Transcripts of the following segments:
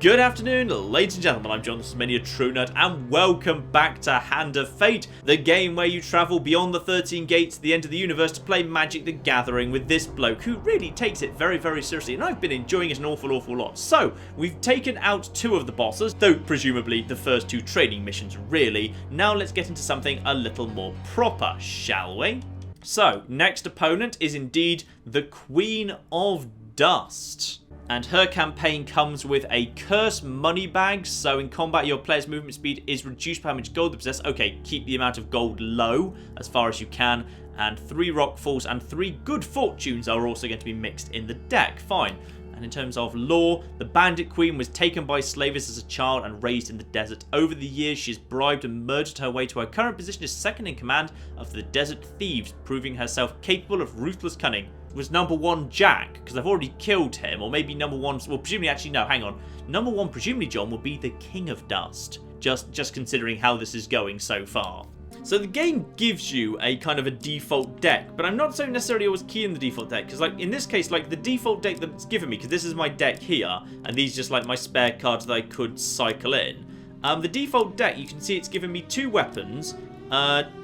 Good afternoon, ladies and gentlemen, I'm John, this is Many a True Nerd, and welcome back to Hand of Fate, the game where you travel beyond the 13 gates to the end of the universe to play Magic the Gathering with this bloke who really takes it very, very seriously, and I've been enjoying it an awful lot. So, we've taken out 2 of the bosses, though presumably the first 2 training missions really. Now let's get into something a little more proper, shall we? So, next opponent is indeed the Queen of Dust. And her campaign comes with a curse money bag, so in combat your player's movement speed is reduced by how much gold they possess. Okay, keep the amount of gold low as far as you can, and 3 rock falls and 3 good fortunes are also going to be mixed in the deck. Fine. And in terms of lore, the Bandit Queen was taken by slavers as a child and raised in the desert. Over the years, she has bribed and murdered her way to her current position as second in command of the Desert Thieves, proving herself capable of ruthless cunning. Was number 1 Jack, because I've already killed him, or maybe number 1, well, presumably, actually, no, hang on. Number 1, presumably, John, will be the King of Dust, just considering how this is going so far. So the game gives you a kind of a default deck, but I'm not so necessarily always keen on the default deck, because like in this case, like the default deck that it's given me, because this is my deck here, and these are just like my spare cards that I could cycle in. The default deck, you can see it's given me 2 weapons,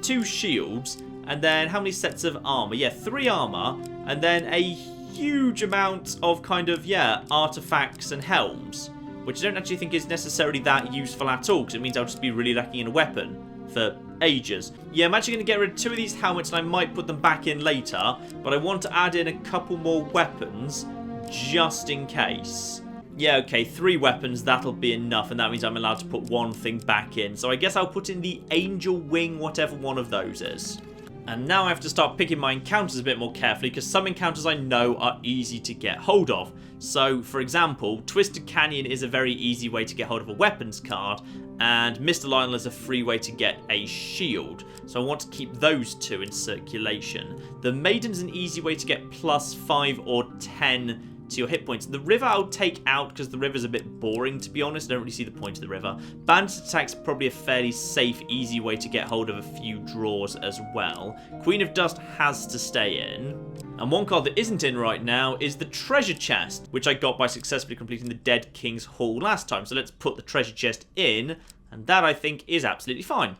2 shields, and then how many sets of armor? Yeah, 3 armor, and then a huge amount of kind of, yeah, artifacts and helms, which I don't actually think is necessarily that useful at all, because it means I'll just be really lacking in a weapon for ages. Yeah, I'm actually going to get rid of 2 of these helmets, and I might put them back in later, but I want to add in a couple more weapons, just in case. Yeah, okay, 3 weapons, that'll be enough, and that means I'm allowed to put 1 thing back in. So I guess I'll put in the Angel Wing, whatever one of those is. And now I have to start picking my encounters a bit more carefully, because some encounters I know are easy to get hold of. So, for example, Twisted Canyon is a very easy way to get hold of a weapons card, and Mr. Lionel is a free way to get a shield. So I want to keep those 2 in circulation. The Maiden is an easy way to get plus 5 or 10 to your hit points. The river I'll take out because the river's a bit boring, to be honest. I don't really see the point of the river. Bandit attack's probably a fairly safe, easy way to get hold of a few draws as well. Queen of Dust has to stay in. And one card that isn't in right now is the treasure chest, which I got by successfully completing the Dead King's Hall last time. So let's put the treasure chest in, and that I think is absolutely fine.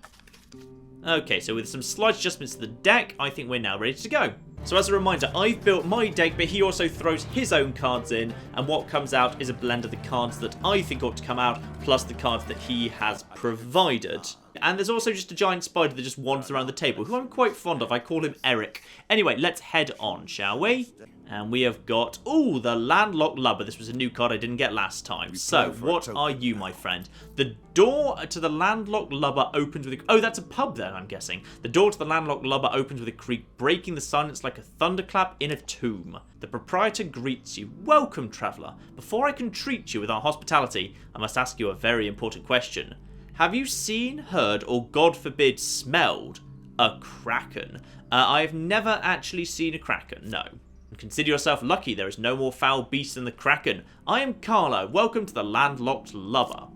Okay, so with some slight adjustments to the deck, I think we're now ready to go. So as a reminder, I've built my deck, but he also throws his own cards in, and what comes out is a blend of the cards that I think ought to come out, plus the cards that he has provided. And there's also just a giant spider that just wanders around the table, who I'm quite fond of. I call him Eric. Anyway, let's head on, shall we? And we have got, ooh, the Landlocked Lubber. This was a new card I didn't get last time. So, what are you, my friend? The door to the Landlocked Lubber opens with a... Oh, that's a pub then, I'm guessing. The door to the Landlocked Lubber opens with a creak, breaking the silence like a thunderclap in a tomb. The proprietor greets you. Welcome, traveller. Before I can treat you with our hospitality, I must ask you a very important question. Have you seen, heard, or God forbid, smelled a kraken? I have never actually seen a kraken, no. Consider yourself lucky, there is no more foul beast than the kraken. I am Carlo, welcome to the Landlocked Lubber.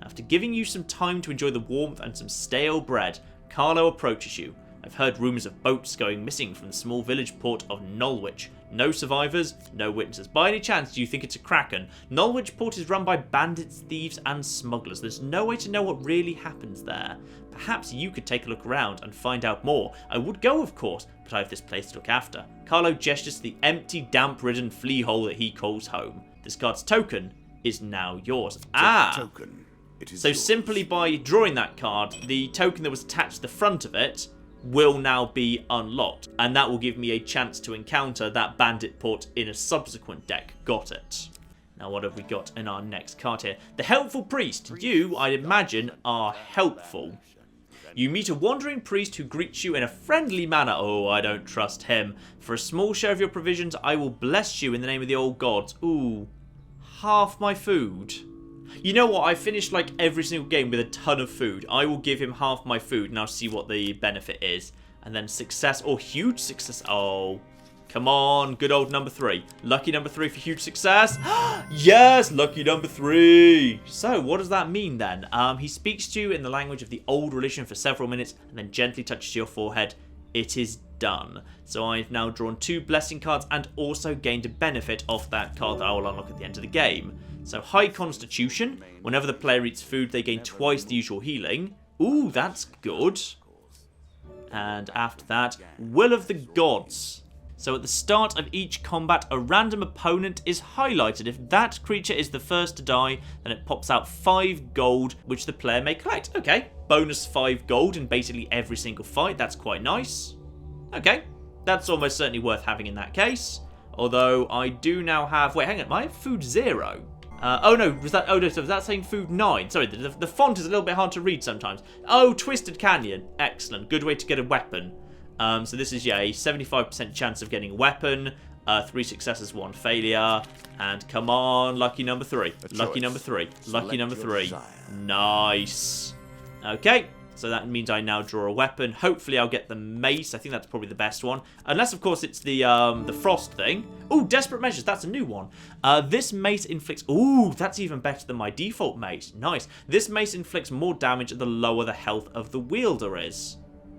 After giving you some time to enjoy the warmth and some stale bread, Carlo approaches you. I've heard rumours of boats going missing from the small village port of Norwich. No survivors, no witnesses. By any chance, do you think it's a kraken? Norwich port is run by bandits, thieves and smugglers. There's no way to know what really happens there. Perhaps you could take a look around and find out more. I would go, of course, but I have this place to look after. Carlo gestures to the empty, damp-ridden flea hole that he calls home. This card's token is now yours. Token. It is so yours. Simply by drawing that card, the token that was attached to the front of it will now be unlocked, and that will give me a chance to encounter that bandit port in a subsequent deck. Got it. Now what have we got in our next card here? The Helpful Priest. You, I'd imagine, are helpful. You meet a wandering priest who greets you in a friendly manner. Oh, I don't trust him. For a small share of your provisions, I will bless you in the name of the old gods. Ooh, half my food. You know what? I finished like every single game with a ton of food. I will give him half my food and I'll see what the benefit is. And then success or huge success. Oh, come on. Good old number 3. Lucky number 3 for huge success. Yes, lucky number 3. So what does that mean then? He speaks to you in the language of the old religion for several minutes and then gently touches your forehead. It is done. So I've now drawn 2 blessing cards and also gained a benefit off that card that I will unlock at the end of the game. So high constitution. Whenever the player eats food, they gain twice the usual healing. Ooh, that's good. And after that, Will of the Gods. So at the start of each combat, a random opponent is highlighted. If that creature is the first to die, then it pops out 5 gold, which the player may collect. Okay, bonus 5 gold in basically every single fight. That's quite nice. Okay, that's almost certainly worth having in that case. Although I do now have... Wait, hang on, I have food 0. Oh no, was that... Oh no, so was that saying food 9? Sorry, the font is a little bit hard to read sometimes. Oh, Twisted Canyon. Excellent. Good way to get a weapon. So this is, yeah, a 75% chance of getting a weapon. 3 successes, 1 failure. And come on, lucky number 3. Lucky number 3. Lucky number 3. Nice. Okay, so that means I now draw a weapon. Hopefully I'll get the mace. I think that's probably the best one. Unless, of course, it's the frost thing. Ooh, Desperate Measures. That's a new one. This mace inflicts... Ooh, that's even better than my default mace. Nice. This mace inflicts more damage the lower the health of the wielder is.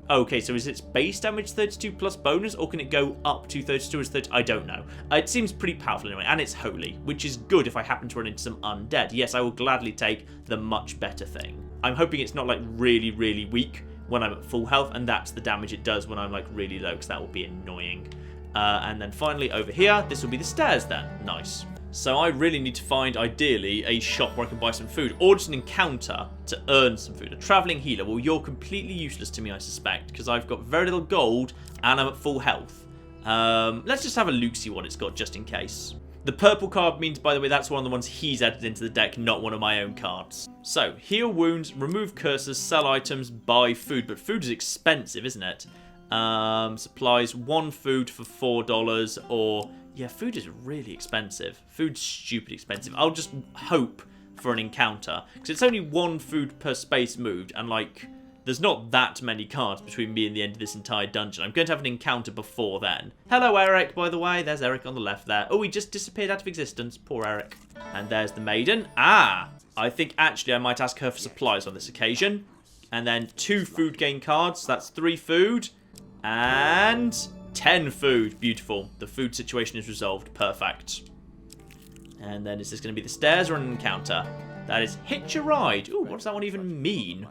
Okay, so is its base damage 32 plus bonus, or can it go up to 32 as 30? I don't know. It seems pretty powerful anyway, and it's holy, which is good if I happen to run into some undead. Yes, I will gladly take the much better thing. I'm hoping it's not, like, really, really weak when I'm at full health, and that's the damage it does when I'm, like, really low, because that will be annoying. And then finally, over here, this will be the stairs then. Nice. So I really need to find, ideally, a shop where I can buy some food, or just an encounter to earn some food. A travelling healer. Well, you're completely useless to me, I suspect, because I've got very little gold, and I'm at full health. Let's just have a look, see what it's got, just in case. The purple card means, by the way, that's one of the ones he's added into the deck, not one of my own cards. So, heal wounds, remove curses, sell items, buy food. But food is expensive, isn't it? Supplies, 1 food for $4, or... Yeah, food is really expensive. Food's stupid expensive. I'll just hope for an encounter. Because it's only 1 food per space moved. And, like, there's not that many cards between me and the end of this entire dungeon. I'm going to have an encounter before then. Hello, Eric, by the way. There's Eric on the left there. Oh, he just disappeared out of existence. Poor Eric. And there's the maiden. Ah! I think, actually, I might ask her for supplies on this occasion. And then 2 food gain cards. That's 3 food. And... 10 food. Beautiful. The food situation is resolved. Perfect. And then is this going to be the stairs or an encounter? That is hitch a ride. Ooh, what does that one even mean?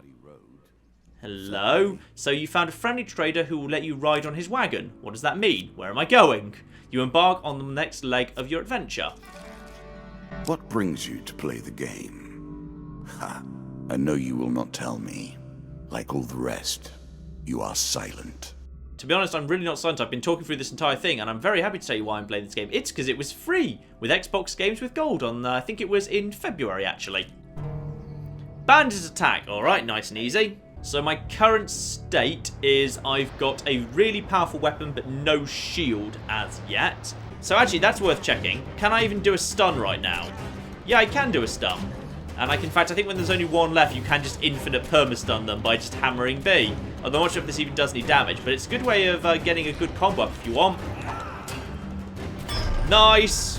Hello? So you found a friendly trader who will let you ride on his wagon. What does that mean? Where am I going? You embark on the next leg of your adventure. What brings you to play the game? Ha! I know you will not tell me. Like all the rest, you are silent. To be honest, I'm really not silent. I've been talking through this entire thing, and I'm very happy to tell you why I'm playing this game. It's because it was free with Xbox Games with Gold on, I think it was in February, actually. Bandit attack. All right, nice and easy. So my current state is I've got a really powerful weapon, but no shield as yet. So actually, that's worth checking. Can I even do a stun right now? Yeah, I can do a stun. And in fact, I think when there's only 1 left, you can just infinite perma-stun them by just hammering B. Although I'm not sure if this even does any damage, but it's a good way of getting a good combo up if you want. Nice!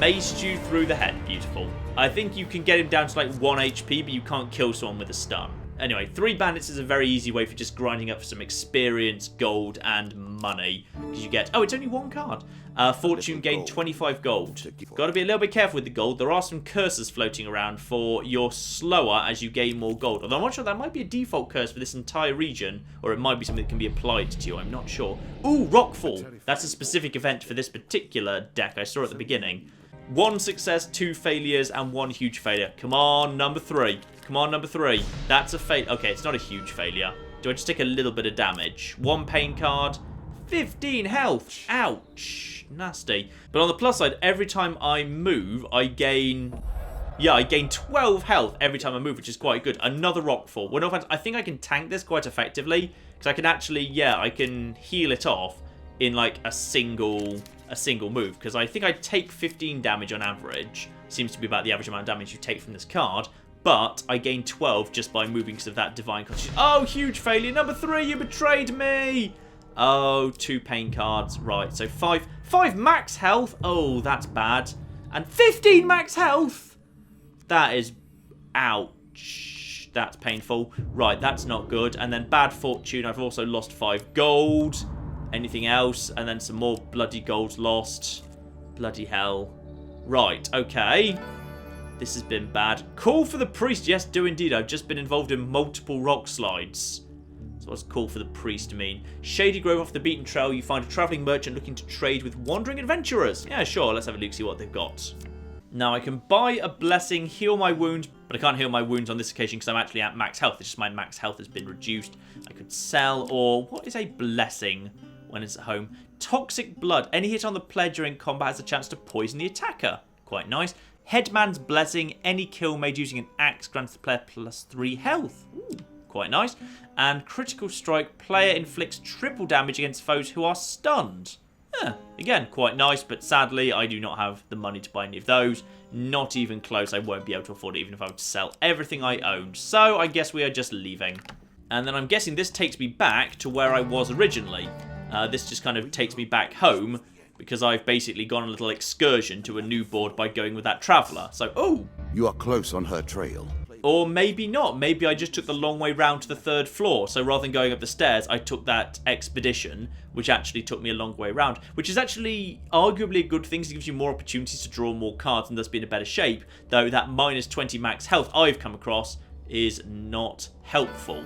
Maced you through the head. Beautiful. I think you can get him down to like 1 HP, but you can't kill someone with a stun. Anyway, 3 bandits is a very easy way for just grinding up some experience, gold, and money. Because you get... Oh, it's only 1 card. Fortune gain 25 gold. Got to be a little bit careful with the gold. There are some curses floating around for you're slower as you gain more gold. Although I'm not sure that might be a default curse for this entire region. Or it might be something that can be applied to you. I'm not sure. Ooh, Rockfall. That's a specific event for this particular deck I saw at the beginning. 1 success, 2 failures, and 1 huge failure. Come on, number 3. Come on, number 3. That's a fail. Okay, it's not a huge failure. Do I just take a little bit of damage? 1 pain card. 15 health. Ouch. Nasty. But on the plus side, every time I move, I gain... Yeah, I gain 12 health every time I move, which is quite good. Another Rockfall. Well, no offense, I think I can tank this quite effectively. Because I can actually, yeah, I can heal it off in like a single move. Because I think I take 15 damage on average. Seems to be about the average amount of damage you take from this card. But I gain 12 just by moving because of that divine constitution. Oh, huge failure. Number 3, you betrayed me. Oh, 2 pain cards. Right, so 5 max health. Oh, that's bad. And 15 max health. That is... Ouch. That's painful. Right, that's not good. And then bad fortune. I've also lost 5 gold. Anything else? And then some more bloody gold lost. Bloody hell. Right, okay. This has been bad. Call for the priest. Yes, do indeed. I've just been involved in multiple rock slides. So what's call for the priest mean? Shady Grove off the beaten trail. You find a travelling merchant looking to trade with wandering adventurers. Yeah, sure. Let's have a look, see what they've got. Now, I can buy a blessing, heal my wounds, but I can't heal my wounds on this occasion because I'm actually at max health. It's just my max health has been reduced. I could sell, or what is a blessing when it's at home? Toxic blood. Any hit on the player during combat has a chance to poison the attacker. Quite nice. Headman's blessing. Any kill made using an axe grants the player +3 health. Ooh, quite nice. And critical strike. Player inflicts triple damage against foes who are stunned. Again, quite nice, but sadly, I do not have the money to buy any of those. Not even close. I won't be able to afford it, even if I were to sell everything I owned. So, I guess we are just leaving. And then I'm guessing this takes me back to where I was originally. This just kind of takes me back home, because I've basically gone on a little excursion to a new board by going with that traveller. So, oh! You are close on her trail. Or maybe not. Maybe I just took the long way round to the 3rd floor. So rather than going up the stairs, I took that expedition, which actually took me a long way round. Which is actually arguably a good thing. It gives you more opportunities to draw more cards and thus be in a better shape. Though that -20 max health I've come across is not helpful.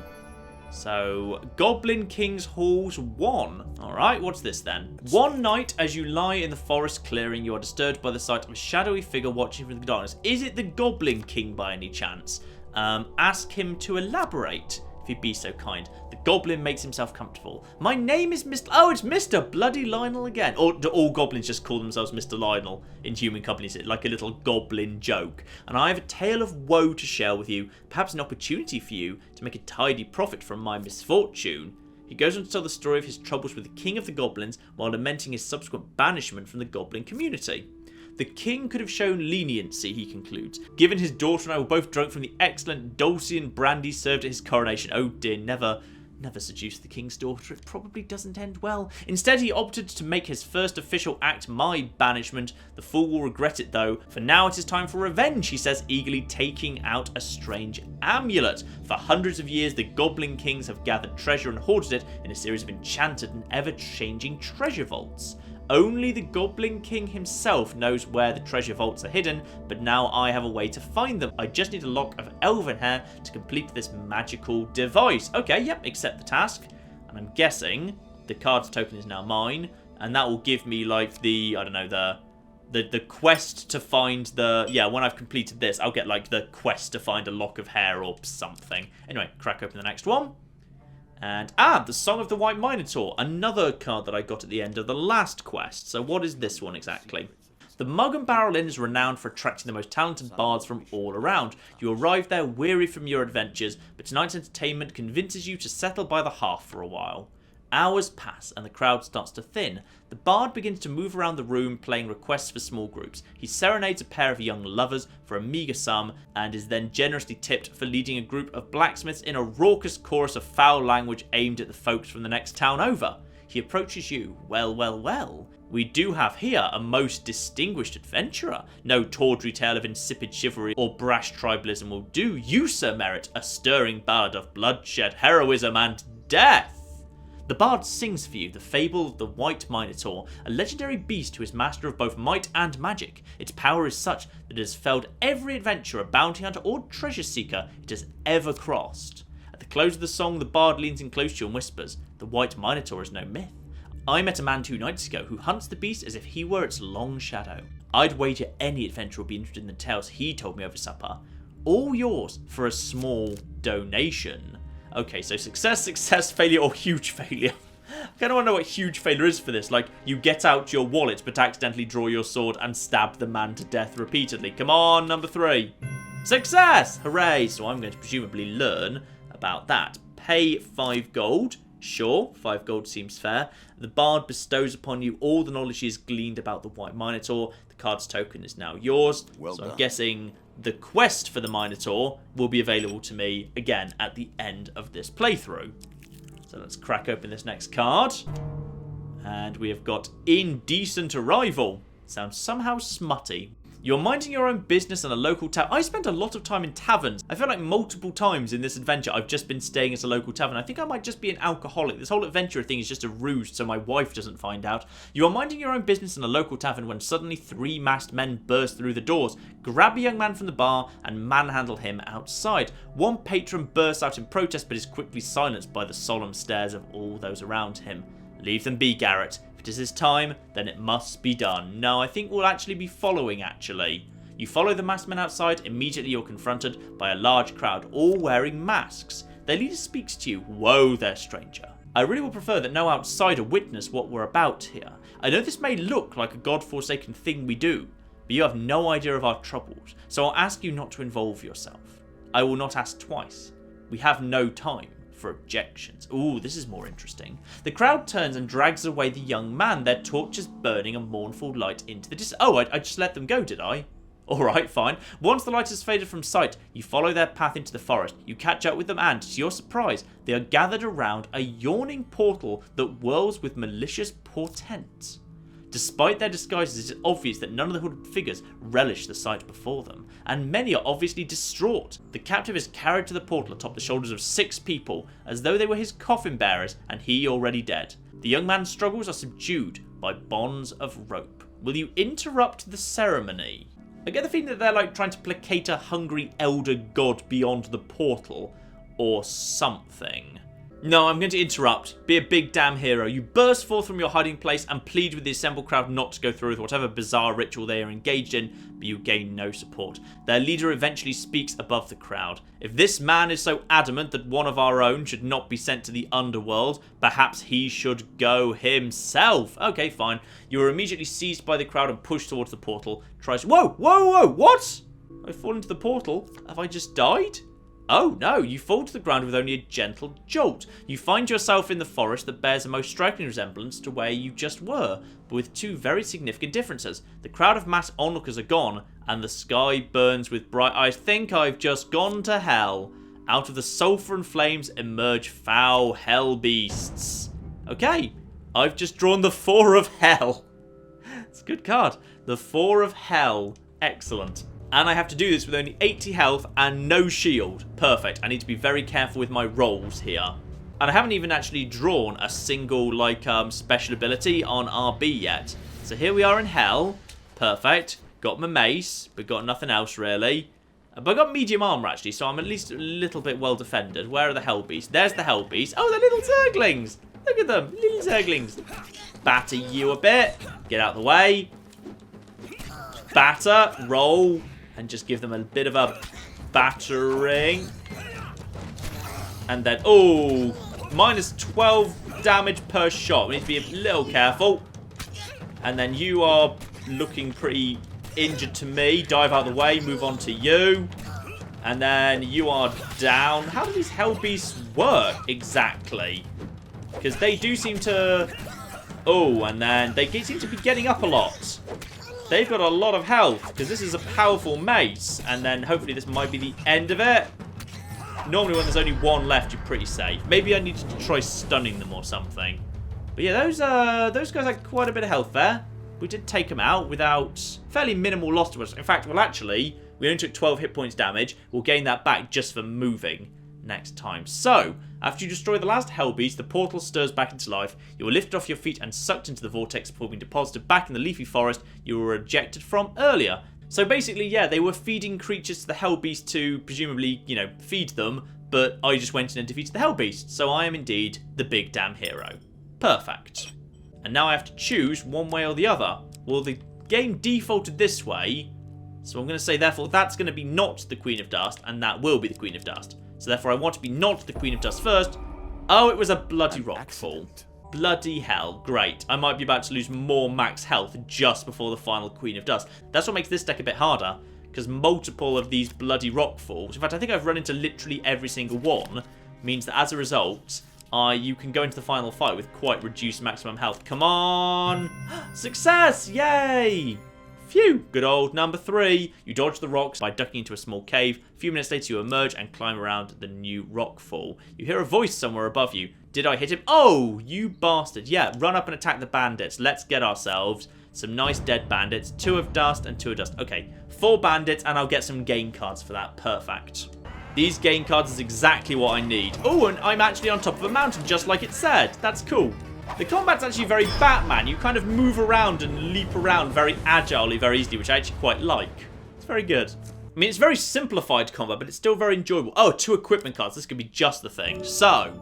So, Goblin King's Halls 1. Alright, what's this then? One night, as you lie in the forest clearing, you are disturbed by the sight of a shadowy figure watching from the darkness. Is it the Goblin King by any chance? Ask him to elaborate, if he'd be so kind. The Goblin makes himself comfortable. My name is Mr... Oh, it's Mr. Bloody Lionel again. Or do all goblins just call themselves Mr. Lionel in human companies? Like a little goblin joke. And I have a tale of woe to share with you. Perhaps an opportunity for you to make a tidy profit from my misfortune. He goes on to tell the story of his troubles with the King of the Goblins while lamenting his subsequent banishment from the Goblin community. The king could have shown leniency, he concludes, given his daughter and I were both drunk from the excellent Dulcian brandy served at his coronation. Oh dear, never seduce the king's daughter. It probably doesn't end well. Instead, he opted to make his first official act my banishment. The fool will regret it, though. For now, it is time for revenge, he says, eagerly taking out a strange amulet. For hundreds of years, the Goblin Kings have gathered treasure and hoarded it in a series of enchanted and ever-changing treasure vaults. Only the Goblin King himself knows where the treasure vaults are hidden, but now I have a way to find them. I just need a lock of elven hair to complete this magical device. Okay, yep, accept the task. And I'm guessing the cards token is now mine, and that will give me, like, the, I don't know, the quest to find the... Yeah, when I've completed this, I'll get, like, the quest to find a lock of hair or something. Anyway, crack open the next one. And, the Song of the White Minotaur, another card that I got at the end of the last quest. So what is this one exactly? The Mug and Barrel Inn is renowned for attracting the most talented bards from all around. You arrive there weary from your adventures, but tonight's entertainment convinces you to settle by the hearth for a while. Hours pass and the crowd starts to thin. The bard begins to move around the room playing requests for small groups. He serenades a pair of young lovers for a meagre sum and is then generously tipped for leading a group of blacksmiths in a raucous chorus of foul language aimed at the folks from the next town over. He approaches you. Well. We do have here a most distinguished adventurer. No tawdry tale of insipid chivalry or brash tribalism will do. You, sir, merit a stirring ballad of bloodshed, heroism, and death. The bard sings for you the fable of the White Minotaur, a legendary beast who is master of both might and magic. Its power is such that it has felled every adventurer, bounty hunter, or treasure seeker it has ever crossed. At the close of the song, the bard leans in close to you and whispers, "The White Minotaur is no myth. I met a man 2 nights ago who hunts the beast as if he were its long shadow. I'd wager any adventurer will be interested in the tales he told me over supper. All yours for a small donation." Okay, so success, failure, or huge failure. I kind of want to know what huge failure is for this. Like, you get out your wallet but accidentally draw your sword and stab the man to death repeatedly. Come on, number 3. Success! Hooray! So I'm going to presumably learn about that. Pay 5 gold. Sure, 5 gold seems fair. The bard bestows upon you all the knowledge he has gleaned about the White Minotaur. The card's token is now yours. Well done. I'm guessing the quest for the Minotaur will be available to me again at the end of this playthrough. So let's crack open this next card. And we have got Indecent Arrival. Sounds somehow smutty. You're minding your own business in a local town. I spent a lot of time in taverns. I feel like multiple times in this adventure I've just been staying at a local tavern. I think I might just be an alcoholic. This whole adventure thing is just a ruse so my wife doesn't find out. You are minding your own business in a local tavern when suddenly 3 masked men burst through the doors, grab a young man from the bar and manhandle him outside. One patron bursts out in protest but is quickly silenced by the solemn stares of all those around him. Leave them be, Garrett. If it is his time, then it must be done. No, I think we'll actually be following, actually. You follow the masked men outside. Immediately you're confronted by a large crowd, all wearing masks. Their leader speaks to you. Whoa there, stranger. I really would prefer that no outsider witness what we're about here. I know this may look like a godforsaken thing we do, but you have no idea of our troubles, so I'll ask you not to involve yourself. I will not ask twice. We have no time for objections. Ooh, this is more interesting. The crowd turns and drags away the young man, their torches burning a mournful light into the distance. Oh, I just let them go, did I? Alright, fine. Once the light has faded from sight, you follow their path into the forest. You catch up with them and, to your surprise, they are gathered around a yawning portal that whirls with malicious portent. Despite their disguises, it is obvious that none of the hooded figures relish the sight before them, and many are obviously distraught. The captive is carried to the portal atop the shoulders of 6 people, as though they were his coffin bearers and he already dead. The young man's struggles are subdued by bonds of rope. Will you interrupt the ceremony? I get the feeling that they're like trying to placate a hungry elder god beyond the portal, or something. No, I'm going to interrupt. Be a big damn hero. You burst forth from your hiding place and plead with the assembled crowd not to go through with whatever bizarre ritual they are engaged in, but you gain no support. Their leader eventually speaks above the crowd. If this man is so adamant that one of our own should not be sent to the underworld, perhaps he should go himself. Okay, fine. You are immediately seized by the crowd and pushed towards the portal. Whoa, what? I've fallen into the portal. Have I just died? Oh no, you fall to the ground with only a gentle jolt. You find yourself in the forest that bears a most striking resemblance to where you just were, but with 2 very significant differences. The crowd of masked onlookers are gone, and the sky burns with bright... I think I've just gone to hell. Out of the sulphur and flames emerge foul hell beasts. Okay, I've just drawn the 4 of hell. It's a good card. The 4 of hell. Excellent. And I have to do this with only 80 health and no shield. Perfect. I need to be very careful with my rolls here. And I haven't even actually drawn a single, special ability on RB yet. So here we are in hell. Perfect. Got my mace, but got nothing else, really. But I got medium armor, actually, so I'm at least a little bit well defended. Where are the hell beasts? There's the hell beasts. Oh, they're little zerglings. Look at them. Little zerglings. Batter you a bit. Get out of the way. Batter. Roll. And just give them a bit of a battering. And then, oh, minus 12 damage per shot. We need to be a little careful. And then you are looking pretty injured to me. Dive out of the way, move on to you. And then you are down. How do these hell beasts work exactly? Because they do seem to... Oh, and then they seem to be getting up a lot. They've got a lot of health, because this is a powerful mace. And then hopefully this might be the end of it. Normally when there's only 1 left, you're pretty safe. Maybe I need to try stunning them or something. But yeah, those guys had quite a bit of health there. We did take them out without fairly minimal loss to us. In fact, well actually, we only took 12 hit points damage. We'll gain that back just for moving next time. So, after you destroy the last hell beast, the portal stirs back into life. You are lifted off your feet and sucked into the vortex before being deposited back in the leafy forest you were ejected from earlier. So basically, yeah, they were feeding creatures to the hell beast to presumably, feed them, but I just went in and defeated the hell beast. So I am indeed the big damn hero. Perfect. And now I have to choose one way or the other. Well, the game defaulted this way, so I'm going to say therefore that's going to be not the Queen of Dust, and that will be the Queen of Dust. So therefore I want to be not the Queen of Dust first. Oh, it was a bloody rockfall. Bloody hell. Great. I might be about to lose more max health just before the final Queen of Dust. That's what makes this deck a bit harder, because multiple of these bloody rockfalls, in fact I think I've run into literally every single one, means that as a result, you can go into the final fight with quite reduced maximum health. Come on! Success! Yay! Phew! Good old number 3. You dodge the rocks by ducking into a small cave. A few minutes later you emerge and climb around the new rockfall. You hear a voice somewhere above you. Did I hit him? Oh, you bastard. Yeah, run up and attack the bandits. Let's get ourselves some nice dead bandits, 2 of dust and 2 of dust. Okay, 4 bandits, and I'll get some gain cards for that. Perfect. These gain cards is exactly what I need. Oh, and I'm actually on top of a mountain, just like it said. That's cool. The combat's actually very Batman. You kind of move around and leap around very agilely, very easily, which I actually quite like. It's very good. I mean, it's very simplified combat, but it's still very enjoyable. Oh, 2 equipment cards. This could be just the thing. So,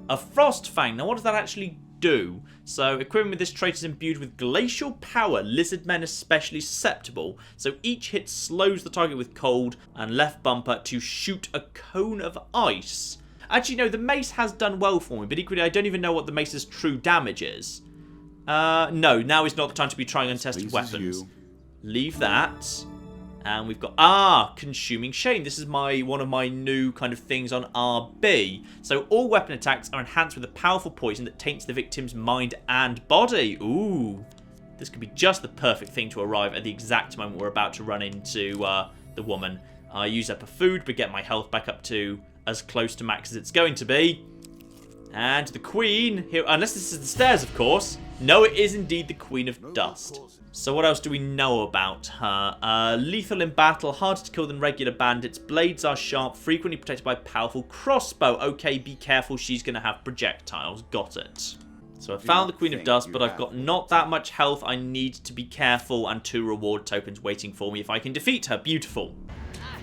a Frost Fang. Now, what does that actually do? So, equipment with this trait is imbued with glacial power. Lizard men especially susceptible. So, each hit slows the target with cold and left bumper to shoot a cone of ice. Actually, no, the mace has done well for me, but equally, I don't even know what the mace's true damage is. No, now is not the time to be trying untested weapons. Leave that. And we've got, Consuming Shame. This is one of my new kind of things on RB. So all weapon attacks are enhanced with a powerful poison that taints the victim's mind and body. Ooh. This could be just the perfect thing to arrive at the exact moment we're about to run into the woman. I use up a food, but get my health back up to as close to max as it's going to be. And the Queen, here, unless this is the stairs, of course. No, it is indeed the Queen of Dust. So what else do we know about her? Lethal in battle, harder to kill than regular bandits. Blades are sharp, frequently protected by a powerful crossbow. Okay, be careful, she's going to have projectiles. Got it. So I found the Queen of Dust, but I've got not that much health. I need to be careful, and 2 reward tokens waiting for me if I can defeat her. Beautiful.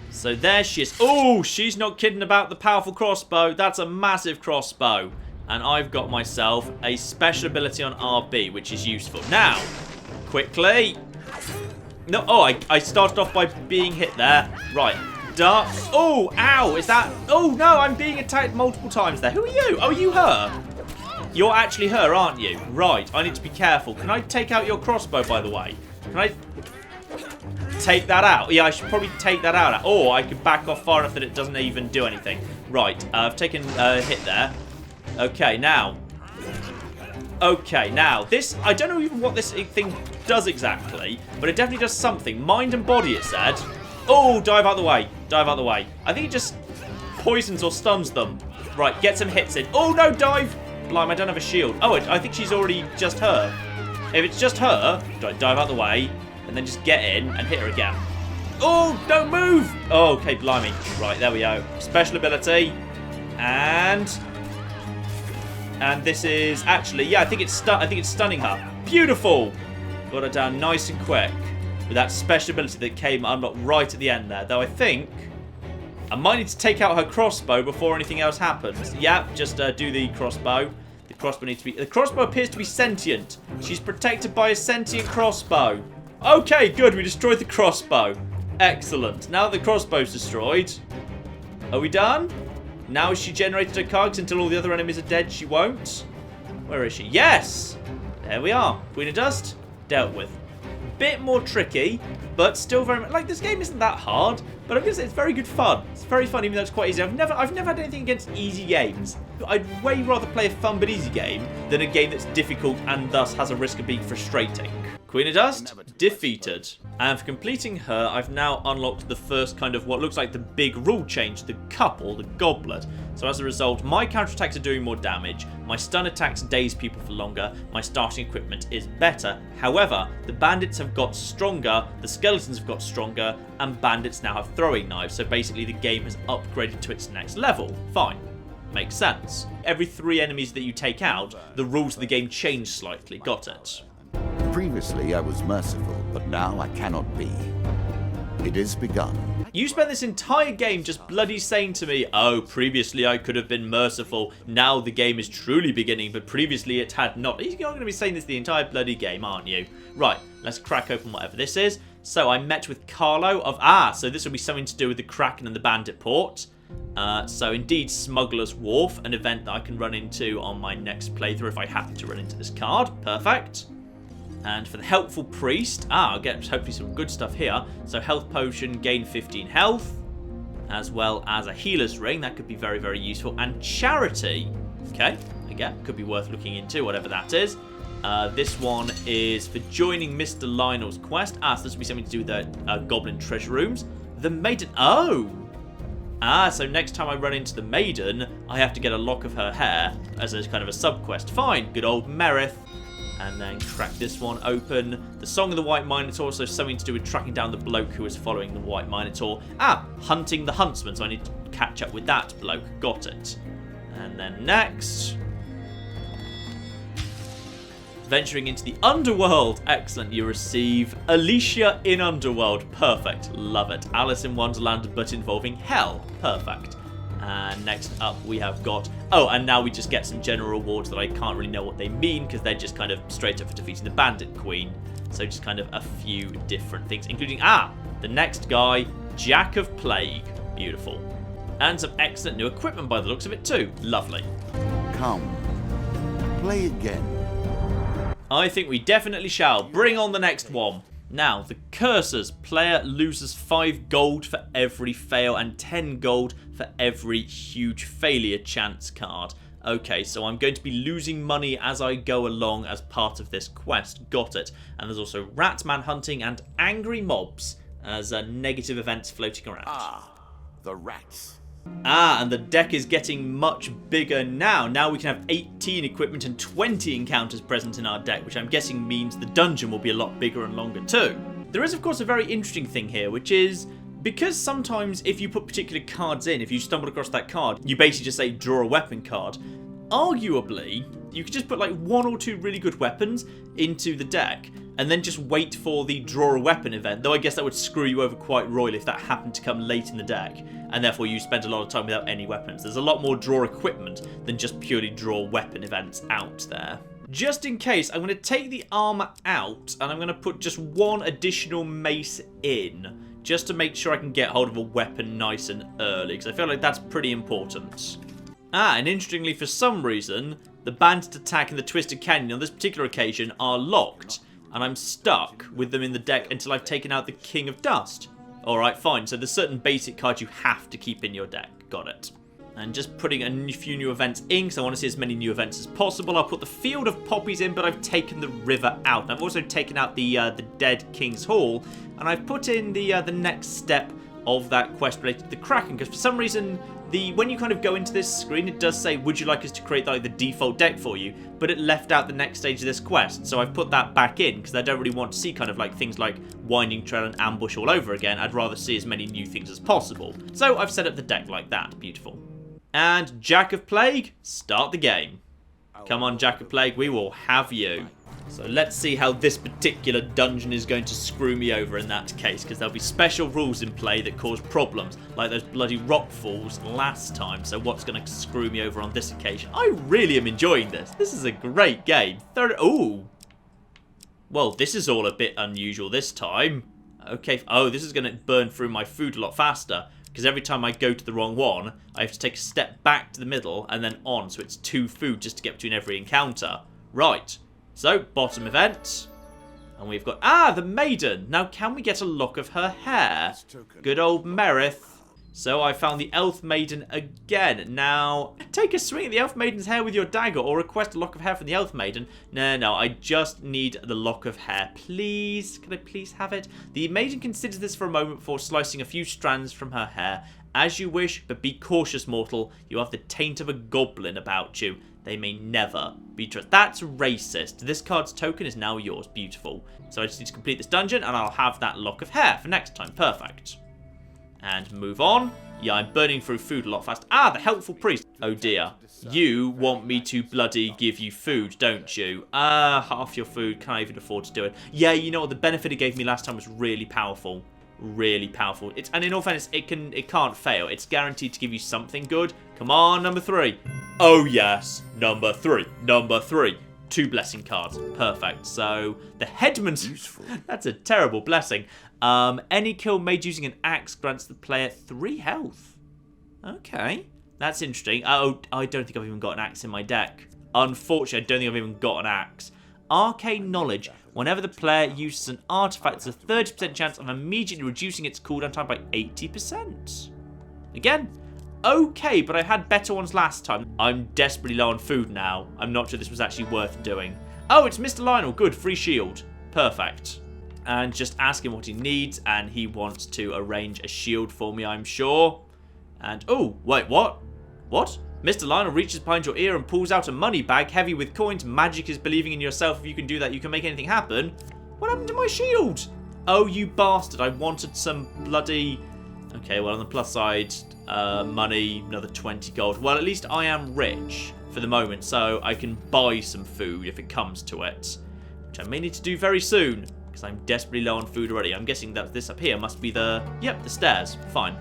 So there she is. Oh, she's not kidding about the powerful crossbow. That's a massive crossbow. And I've got myself a special ability on RB, which is useful. Now, quickly. No, I started off by being hit there. Right. Dark. Oh, ow. Is that... Oh, no, I'm being attacked multiple times there. Who are you? Oh, you her? You're actually her, aren't you? Right. I need to be careful. Can I take out your crossbow, by the way? Can I... take that out? Yeah, I should probably take that out. Or I could back off far enough that it doesn't even do anything. Right. I've taken a hit there. Okay, now. Okay, now. This, I don't know even what this thing does exactly, but it definitely does something. Mind and body, it said. Oh, dive out the way. Dive out the way. I think it just poisons or stuns them. Right, get some hits in. Oh, no, dive. Blimey, I don't have a shield. Oh, I think she's already just her. If it's just her, dive out the way, and then just get in and hit her again. Oh, don't move. Oh, okay, blimey. Right, there we go. Special ability. And this is actually, yeah, I think it's stunning her. Beautiful. Got her down nice and quick with that special ability that came unlocked right at the end there. Though I think I might need to take out her crossbow before anything else happens. Yeah, just do the crossbow. The crossbow needs to be... The crossbow appears to be sentient. She's protected by a sentient crossbow. Okay, good. We destroyed the crossbow. Excellent. Now that the crossbow's destroyed, are we done? Now she generated her cards until all the other enemies are dead. She won't. Where is she? Yes! There we are. Queen of Dust, dealt with. Bit more tricky, but still very much... Like, this game isn't that hard, but I'm gonna say it's very good fun. It's very fun, even though it's quite easy. I've never had anything against easy games. I'd way rather play a fun but easy game than a game that's difficult and thus has a risk of being frustrating. Queen of Dust, defeated. And for completing her, I've now unlocked the first kind of what looks like the big rule change, the cup or the goblet. So as a result, my counterattacks are doing more damage, my stun attacks daze people for longer, my starting equipment is better. However, the bandits have got stronger, the skeletons have got stronger, and bandits now have throwing knives. So basically the game has upgraded to its next level. Fine. Makes sense. Every 3 enemies that you take out, the rules of the game change slightly. Got it. Previously I was merciful, but now I cannot be. It is begun. You spent this entire game just bloody saying to me, oh, previously I could have been merciful, now the game is truly beginning, but previously it had not. You're going to be saying this the entire bloody game, aren't you? Right, let's crack open whatever this is. So I met with Carlo of... so this will be something to do with the Kraken and the Bandit Port. So indeed, Smuggler's Wharf, an event that I can run into on my next playthrough if I happen to run into this card. Perfect. And for the Helpful Priest, I'll get hopefully some good stuff here. So health potion, gain 15 health, as well as a healer's ring. That could be very, very useful. And charity. Okay, again, could be worth looking into, whatever that is. This one is for joining Mr. Lionel's quest. So this will be something to do with the Goblin Treasure Rooms. The Maiden. Oh! So next time I run into the Maiden, I have to get a lock of her hair as a kind of a sub-quest. Fine, good old Merith. And then crack this one open. The Song of the White Minotaur, so something to do with tracking down the bloke who was following the White Minotaur. Hunting the Huntsman, so I need to catch up with that bloke. Got it. And then next, venturing into the Underworld. Excellent. You receive Alicia in Underworld. Perfect. Love it. Alice in Wonderland, but involving hell. Perfect. And next up we have got... Oh, and now we just get some general rewards that I can't really know what they mean, because they're just kind of straight up for defeating the Bandit Queen. So just kind of a few different things, including... the next guy, Jack of Plague. Beautiful. And some excellent new equipment by the looks of it too. Lovely. Come. Play again. I think we definitely shall. Bring on the next one. Now, the cursors. Player loses 5 gold for every fail and 10 gold for every huge failure chance card. Okay, so I'm going to be losing money as I go along as part of this quest. Got it. And there's also Ratman hunting and angry mobs as negative events floating around. The rats. And the deck is getting much bigger now. Now we can have 18 equipment and 20 encounters present in our deck, which I'm guessing means the dungeon will be a lot bigger and longer too. There is, of course, a very interesting thing here, which is because sometimes if you put particular cards in, if you stumble across that card, you basically just say draw a weapon card. Arguably, you could just put like 1 or 2 really good weapons into the deck and then just wait for the draw a weapon event, though I guess that would screw you over quite royally if that happened to come late in the deck, and therefore you spend a lot of time without any weapons. There's a lot more draw equipment than just purely draw weapon events out there. Just in case, I'm going to take the armor out, and I'm going to put just 1 additional mace in, just to make sure I can get hold of a weapon nice and early, because I feel like that's pretty important. And interestingly, for some reason, the Bandit Attack and the Twisted Canyon on this particular occasion are locked, and I'm stuck with them in the deck until I've taken out the King of Dust. Alright, fine. So there's certain basic cards you have to keep in your deck. Got it. And just putting a few new events in, because I want to see as many new events as possible. I'll put the Field of Poppies in, but I've taken the River out. And I've also taken out the Dead King's Hall, and I've put in the next step of that quest related to the Kraken, because for some reason, when you kind of go into this screen, it does say, would you like us to create like the default deck for you? But it left out the next stage of this quest, so I've put that back in, because I don't really want to see kind of like things like Winding Trail and Ambush all over again. I'd rather see as many new things as possible. So I've set up the deck like that. Beautiful. And Jack of Plague, start the game. Come on, Jack of Plague, we will have you. So let's see how this particular dungeon is going to screw me over in that case, because there'll be special rules in play that cause problems, like those bloody rock falls last time. So what's going to screw me over on this occasion? I really am enjoying this. This is a great game. Ooh. Well, this is all a bit unusual this time. Okay. Oh, this is going to burn through my food a lot faster, because every time I go to the wrong one, I have to take a step back to the middle and then on, so it's 2 food just to get between every encounter. Right. So, bottom event. And we've got... the Maiden. Now, can we get a lock of her hair? Good old Merith. So, I found the Elf Maiden again. Now, take a swing at the Elf Maiden's hair with your dagger, or request a lock of hair from the Elf Maiden. No, I just need the lock of hair. Please, can I please have it? The Maiden considers this for a moment before slicing a few strands from her hair. As you wish, but be cautious, mortal. You have the taint of a goblin about you. They may never be trusted. That's racist. This card's token is now yours. Beautiful. So I just need to complete this dungeon, and I'll have that lock of hair for next time. Perfect. And move on. Yeah, I'm burning through food a lot fast. The helpful priest. Oh dear. You want me to bloody give you food, don't you? Half your food. Can't even afford to do it. Yeah, you know what? The benefit it gave me last time was really powerful. Really powerful. And in all fairness, it can't fail. It's guaranteed to give you something good. Come on, number 3. Oh yes, number 3. Number 3. 2 blessing cards. Perfect. So the Headman's useful. That's a terrible blessing. Any kill made using an axe grants the player 3 health. Okay, that's interesting. Oh, I don't think I've even got an axe in my deck. Unfortunately, I don't think I've even got an axe. Arcane Knowledge. Whenever the player uses an artifact, there's a 30% chance of immediately reducing its cooldown time by 80%. Again, okay, but I had better ones last time. I'm desperately low on food now. I'm not sure this was actually worth doing. Oh, it's Mr. Lionel. Good, free shield. Perfect. And just ask him what he needs, and he wants to arrange a shield for me, I'm sure. And, oh, wait, what? What? Mr. Lionel reaches behind your ear and pulls out a money bag heavy with coins. Magic is believing in yourself. If you can do that, you can make anything happen. What happened to my shield? Oh, you bastard. I wanted some bloody... Okay, well, on the plus side, money, another 20 gold. Well, at least I am rich for the moment, so I can buy some food if it comes to it, which I may need to do very soon, because I'm desperately low on food already. I'm guessing that this up here must be the... Yep, the stairs. Fine.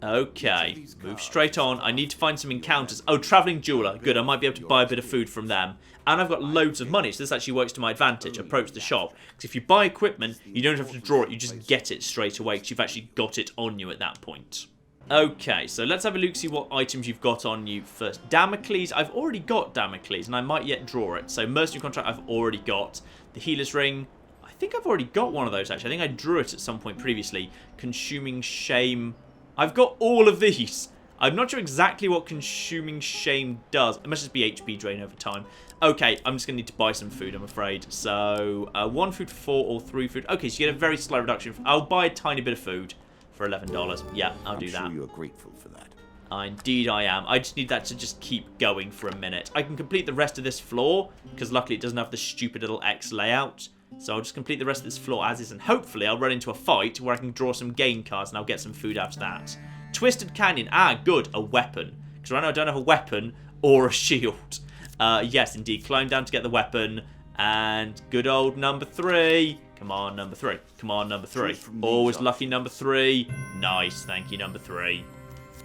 Okay, move straight on. I need to find some encounters. Oh, traveling jeweler. Good, I might be able to buy a bit of food from them. And I've got loads of money, so this actually works to my advantage. Approach the shop. Because if you buy equipment, you don't have to draw it. You just get it straight away, because you've actually got it on you at that point. Okay, so let's have a look, see what items you've got on you first. Damocles, I've already got Damocles, and I might yet draw it. So Mercenary Contract, I've already got. The Healer's Ring, I think I've already got one of those, actually. I think I drew it at some point previously. Consuming Shame... I've got all of these. I'm not sure exactly what Consuming Shame does. It must just be HP drain over time. Okay, I'm just going to need to buy some food, I'm afraid. So, 1 food for 4 or 3 food. Okay, so you get a very slight reduction. I'll buy a tiny bit of food for $11. Yeah, I'll do that. I'm sure you're grateful for that. Indeed I am. I just need that to just keep going for a minute. I can complete the rest of this floor, because luckily it doesn't have the stupid little X layout. So I'll just complete the rest of this floor as is, and hopefully I'll run into a fight where I can draw some game cards and I'll get some food out of that. Twisted Canyon. Ah, good. A weapon. Because right now I don't have a weapon or a shield. Yes, indeed. Climb down to get the weapon. And good old number 3. Come on, number 3. Come on, number 3. Always lucky number 3. Nice. Thank you, number 3.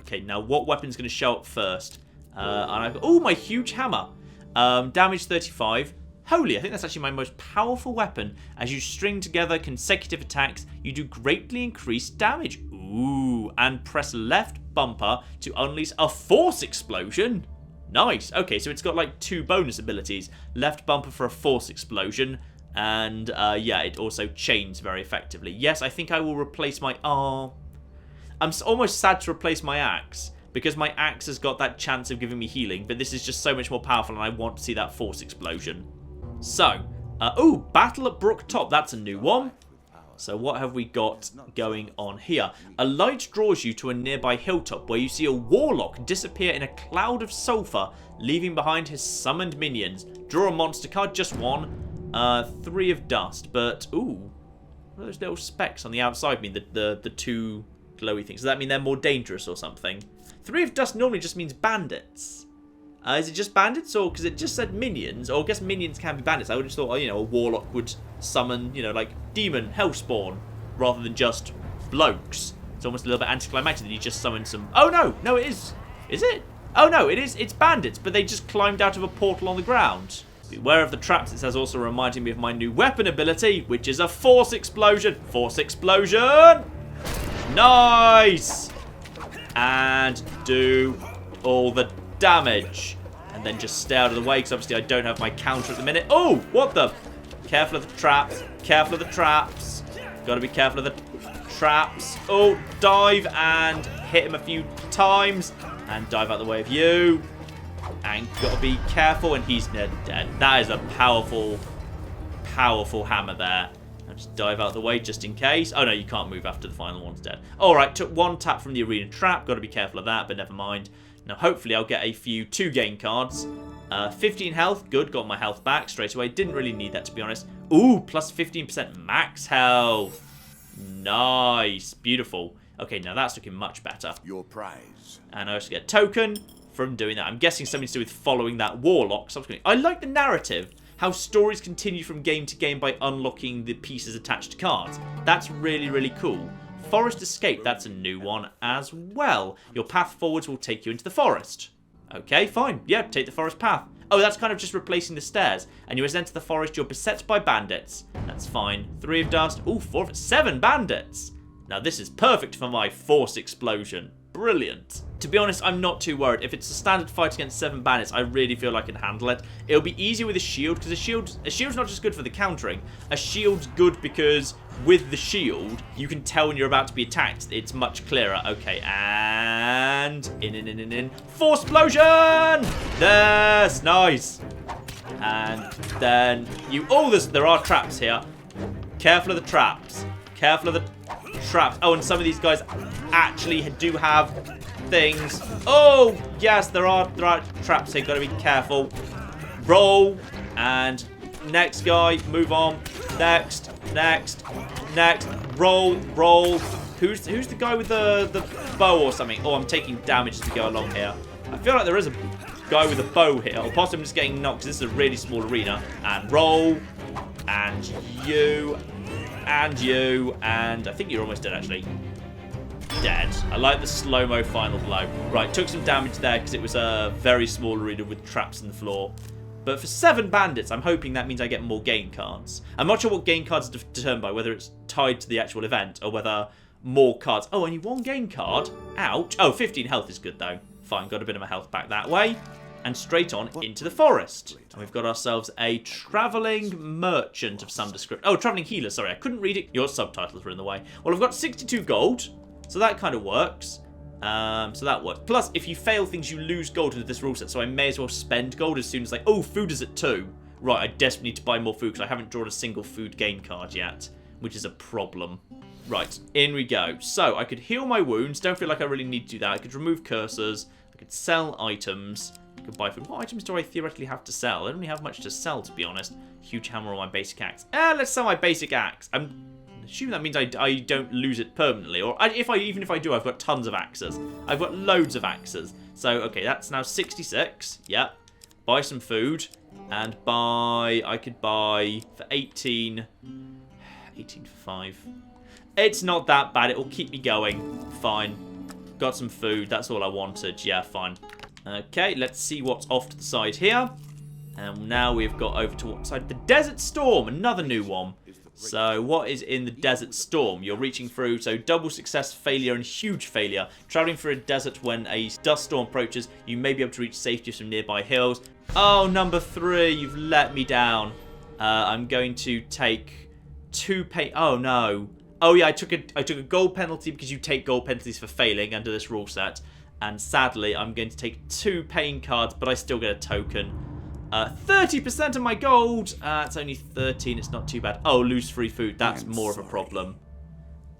Okay, now what weapon's going to show up first? Oh, my huge hammer. Damage 35. Holy, I think that's actually my most powerful weapon. As you string together consecutive attacks, you do greatly increased damage. Ooh, and press left bumper to unleash a force explosion. Nice. Okay, so it's got like 2 bonus abilities. Left bumper for a force explosion. And yeah, it also chains very effectively. Yes, I think I will replace my... Oh, I'm almost sad to replace my axe, because my axe has got that chance of giving me healing, but this is just so much more powerful and I want to see that force explosion. So, oh, Battle at Brook Top. That's a new one. So what have we got going on here? A light draws you to a nearby hilltop where you see a warlock disappear in a cloud of sulfur, leaving behind his summoned minions. Draw a monster card, just 1. 3 of dust, but, ooh, what are those little specks on the outside mean? The 2 glowy things. Does that mean they're more dangerous or something? 3 of dust normally just means bandits. Is it just bandits, or because it just said minions? Or I guess minions can be bandits. I would have thought, you know, a warlock would summon, you know, like demon, hellspawn, rather than just blokes. It's almost a little bit anticlimactic that you just summoned some... Oh no, no, it is. Is it? Oh no, it is. It's bandits, but they just climbed out of a portal on the ground. Beware of the traps. It says also reminding me of my new weapon ability, which is a force explosion. Force explosion. Nice. And do all the damage, and then just stay out of the way, because obviously I don't have my counter at the minute. Oh, what the? Careful of the traps. Careful of the traps. Got to be careful of the traps. Oh, dive and hit him a few times, and dive out the way of you. And got to be careful, and he's dead. That is a powerful, powerful hammer there. I'll just dive out of the way just in case. Oh no, you can't move after the final one's dead. Alright, took 1 tap from the arena trap. Got to be careful of that, but never mind. Now, hopefully, I'll get a few 2-game cards. 15 health. Good. Got my health back straight away. Didn't really need that, to be honest. Ooh, plus 15% max health. Nice. Beautiful. Okay, now that's looking much better. Your prize. And I also get a token from doing that. I'm guessing something to do with following that warlock. I like the narrative. How stories continue from game to game by unlocking the pieces attached to cards. That's really, really cool. Forest Escape, that's a new one as well. Your path forwards will take you into the forest. Okay, fine. Yeah, take the forest path. Oh, that's kind of just replacing the stairs. And you enter the forest, you're beset by bandits. That's fine. 3 of dust. Ooh, 4 of 7 bandits. Now, this is perfect for my force explosion. Brilliant. To be honest, I'm not too worried. If it's a standard fight against 7 bandits, I really feel I can handle it. It'll be easier with a shield, because a shield's not just good for the countering. A shield's good because with the shield, you can tell when you're about to be attacked. It's much clearer. Okay, and in. Force explosion! There's nice. And then you... Oh, there are traps here. Careful of the traps. Careful of the... traps. Oh, and some of these guys actually do have things. Oh, yes, there are traps here. Got to be careful. Roll. And next guy. Move on. Next. Roll. Who's the guy with the bow or something? Oh, I'm taking damage as we go along here. I feel like there is a guy with a bow here. Or possibly I'm just getting knocked because this is a really small arena. And roll. And you. And you. And I think you're almost dead, actually. Dead. I like the slow-mo final blow. Right, took some damage there because it was a very small arena with traps in the floor. But for 7 bandits, I'm hoping that means I get more game cards. I'm not sure what game cards are determined by, whether it's tied to the actual event or whether more cards. Oh, only 1 game card? Ouch. Oh, 15 health is good, though. Fine, got a bit of my health back that way. And straight on into the forest. And we've got ourselves a travelling merchant of some description. Oh, travelling healer, sorry. I couldn't read it. Your subtitles were in the way. Well, I've got 62 gold, so that kind of works. So that works. Plus, if you fail things, you lose gold into this rule set, so I may as well spend gold as soon as like, oh, food is at 2. Right, I desperately need to buy more food because I haven't drawn a single food gain card yet, which is a problem. Right, in we go. So, I could heal my wounds. Don't feel like I really need to do that. I could remove cursors. I could sell items. I could buy food. What items do I theoretically have to sell? I don't really have much to sell, to be honest. Huge hammer or my basic axe. Let's sell my basic axe. I'm assuming that means I don't lose it permanently. Or even if I do, I've got tons of axes. I've got loads of axes. So, okay, that's now 66. Yep. Buy some food. And I could buy for 18. 18 for 5. It's not that bad. It will keep me going. Fine. Got some food. That's all I wanted. Yeah, fine. Okay, let's see what's off to the side here. And now we've got over to what side? The Desert Storm. Another new one. So, what is in the Desert Storm? You're reaching through, so double success, failure, and huge failure. Traveling through a desert when a dust storm approaches, you may be able to reach safety from nearby hills. Oh, number 3, you've let me down. I'm going to take 2 pay. Oh, no. Oh, yeah, I took a gold penalty because you take gold penalties for failing under this rule set. And sadly, I'm going to take 2 paying cards, but I still get a token. 30% of my gold. It's only 13. It's not too bad. Oh, lose free food. That's more of a problem.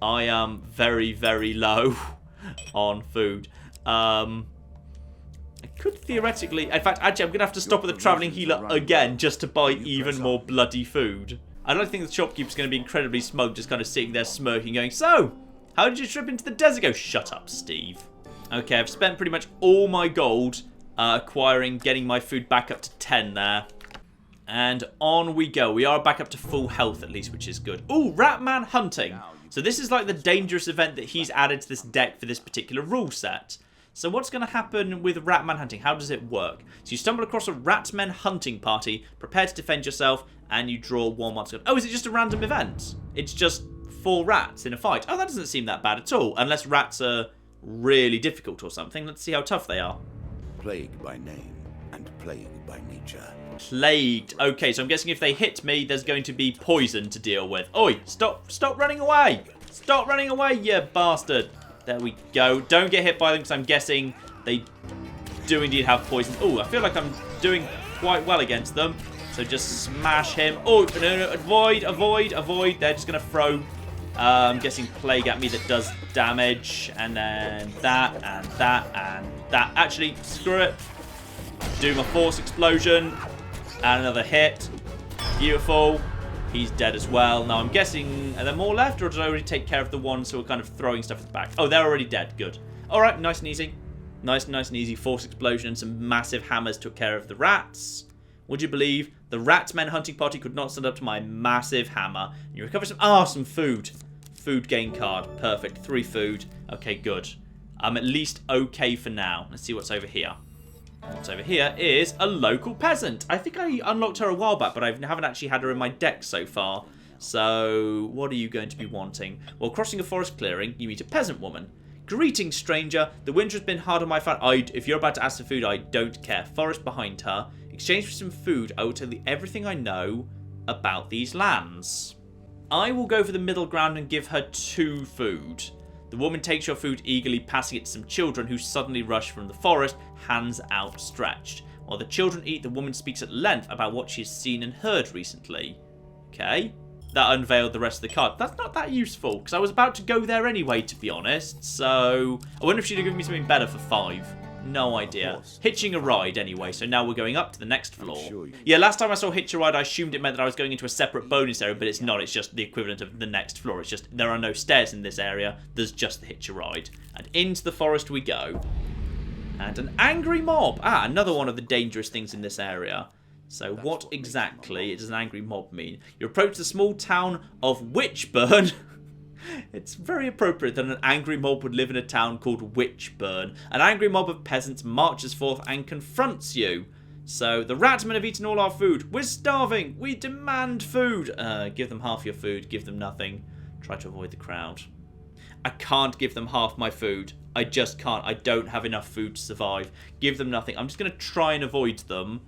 I am very, very low on food. I could theoretically... In fact, actually, I'm going to have to stop at the travelling healer again just to buy even more bloody food. I don't think the shopkeeper's going to be incredibly smug, just kind of sitting there smirking, going, so, how did you trip into the desert? Go, shut up, Steve. Okay, I've spent pretty much all my gold getting my food back up to 10 there. And on we go. We are back up to full health at least, which is good. Ooh, Ratman hunting. So this is like the dangerous event that he's added to this deck for this particular rule set. So what's going to happen with Ratman hunting? How does it work? So you stumble across a Ratman hunting party, prepare to defend yourself, and you draw 1 monster card. Oh, is it just a random event? It's just 4 rats in a fight. Oh, that doesn't seem that bad at all. Unless rats are really difficult or something. Let's see how tough they are. Plague by name and plague by nature. Plagued. Okay, so I'm guessing if they hit me, there's going to be poison to deal with. Oi, stop running away. Stop running away, you bastard. There we go. Don't get hit by them because I'm guessing they do indeed have poison. Oh, I feel like I'm doing quite well against them. So just smash him. Oh, no, avoid. They're just going to throw, I'm guessing, plague at me that does damage. And then that, and that, and that. Actually, screw it. Do my force explosion. And another hit. Beautiful. He's dead as well. Now, I'm guessing, are there more left? Or did I already take care of the ones who are kind of throwing stuff at the back? Oh, they're already dead. Good. All right, nice and easy. Nice and easy. Force explosion and some massive hammers took care of the rats. Would you believe the Ratmen hunting party could not stand up to my massive hammer? And you recover some food. Food gain card. Perfect. 3 food. Okay, good. I'm at least okay for now. Let's see what's over here. What's over here is a local peasant. I think I unlocked her a while back, but I haven't actually had her in my deck so far. So, what are you going to be wanting? While crossing a forest clearing, you meet a peasant woman. Greetings, stranger. The winter has been hard on my family. If you're about to ask for food, I don't care. Forest behind her. Exchange for some food, I will tell you everything I know about these lands. I will go for the middle ground and give her 2 food. The woman takes your food eagerly, passing it to some children who suddenly rush from the forest, hands outstretched. While the children eat, the woman speaks at length about what she has seen and heard recently. Okay. that unveiled the rest of the card. That's not that useful, because I was about to go there anyway, to be honest. So, I wonder if she'd have given me something better for 5. No idea. Hitching a ride anyway, so now we're going up to the next floor. Yeah, last time I saw hitch a ride, I assumed it meant that I was going into a separate bonus area, but it's not. It's just the equivalent of the next floor. It's just there are no stairs in this area. There's just the hitch a ride. And into the forest we go. And an angry mob. Ah, another one of the dangerous things in this area. So what exactly does an angry mob mean? You approach the small town of Witchburn. It's very appropriate that an angry mob would live in a town called Witchburn. An angry mob of peasants marches forth and confronts you. So, the ratmen have eaten all our food. We're starving. We demand food. Give them half your food. Give them nothing. Try to avoid the crowd. I can't give them half my food. I just can't. I don't have enough food to survive. Give them nothing. I'm just going to try and avoid them.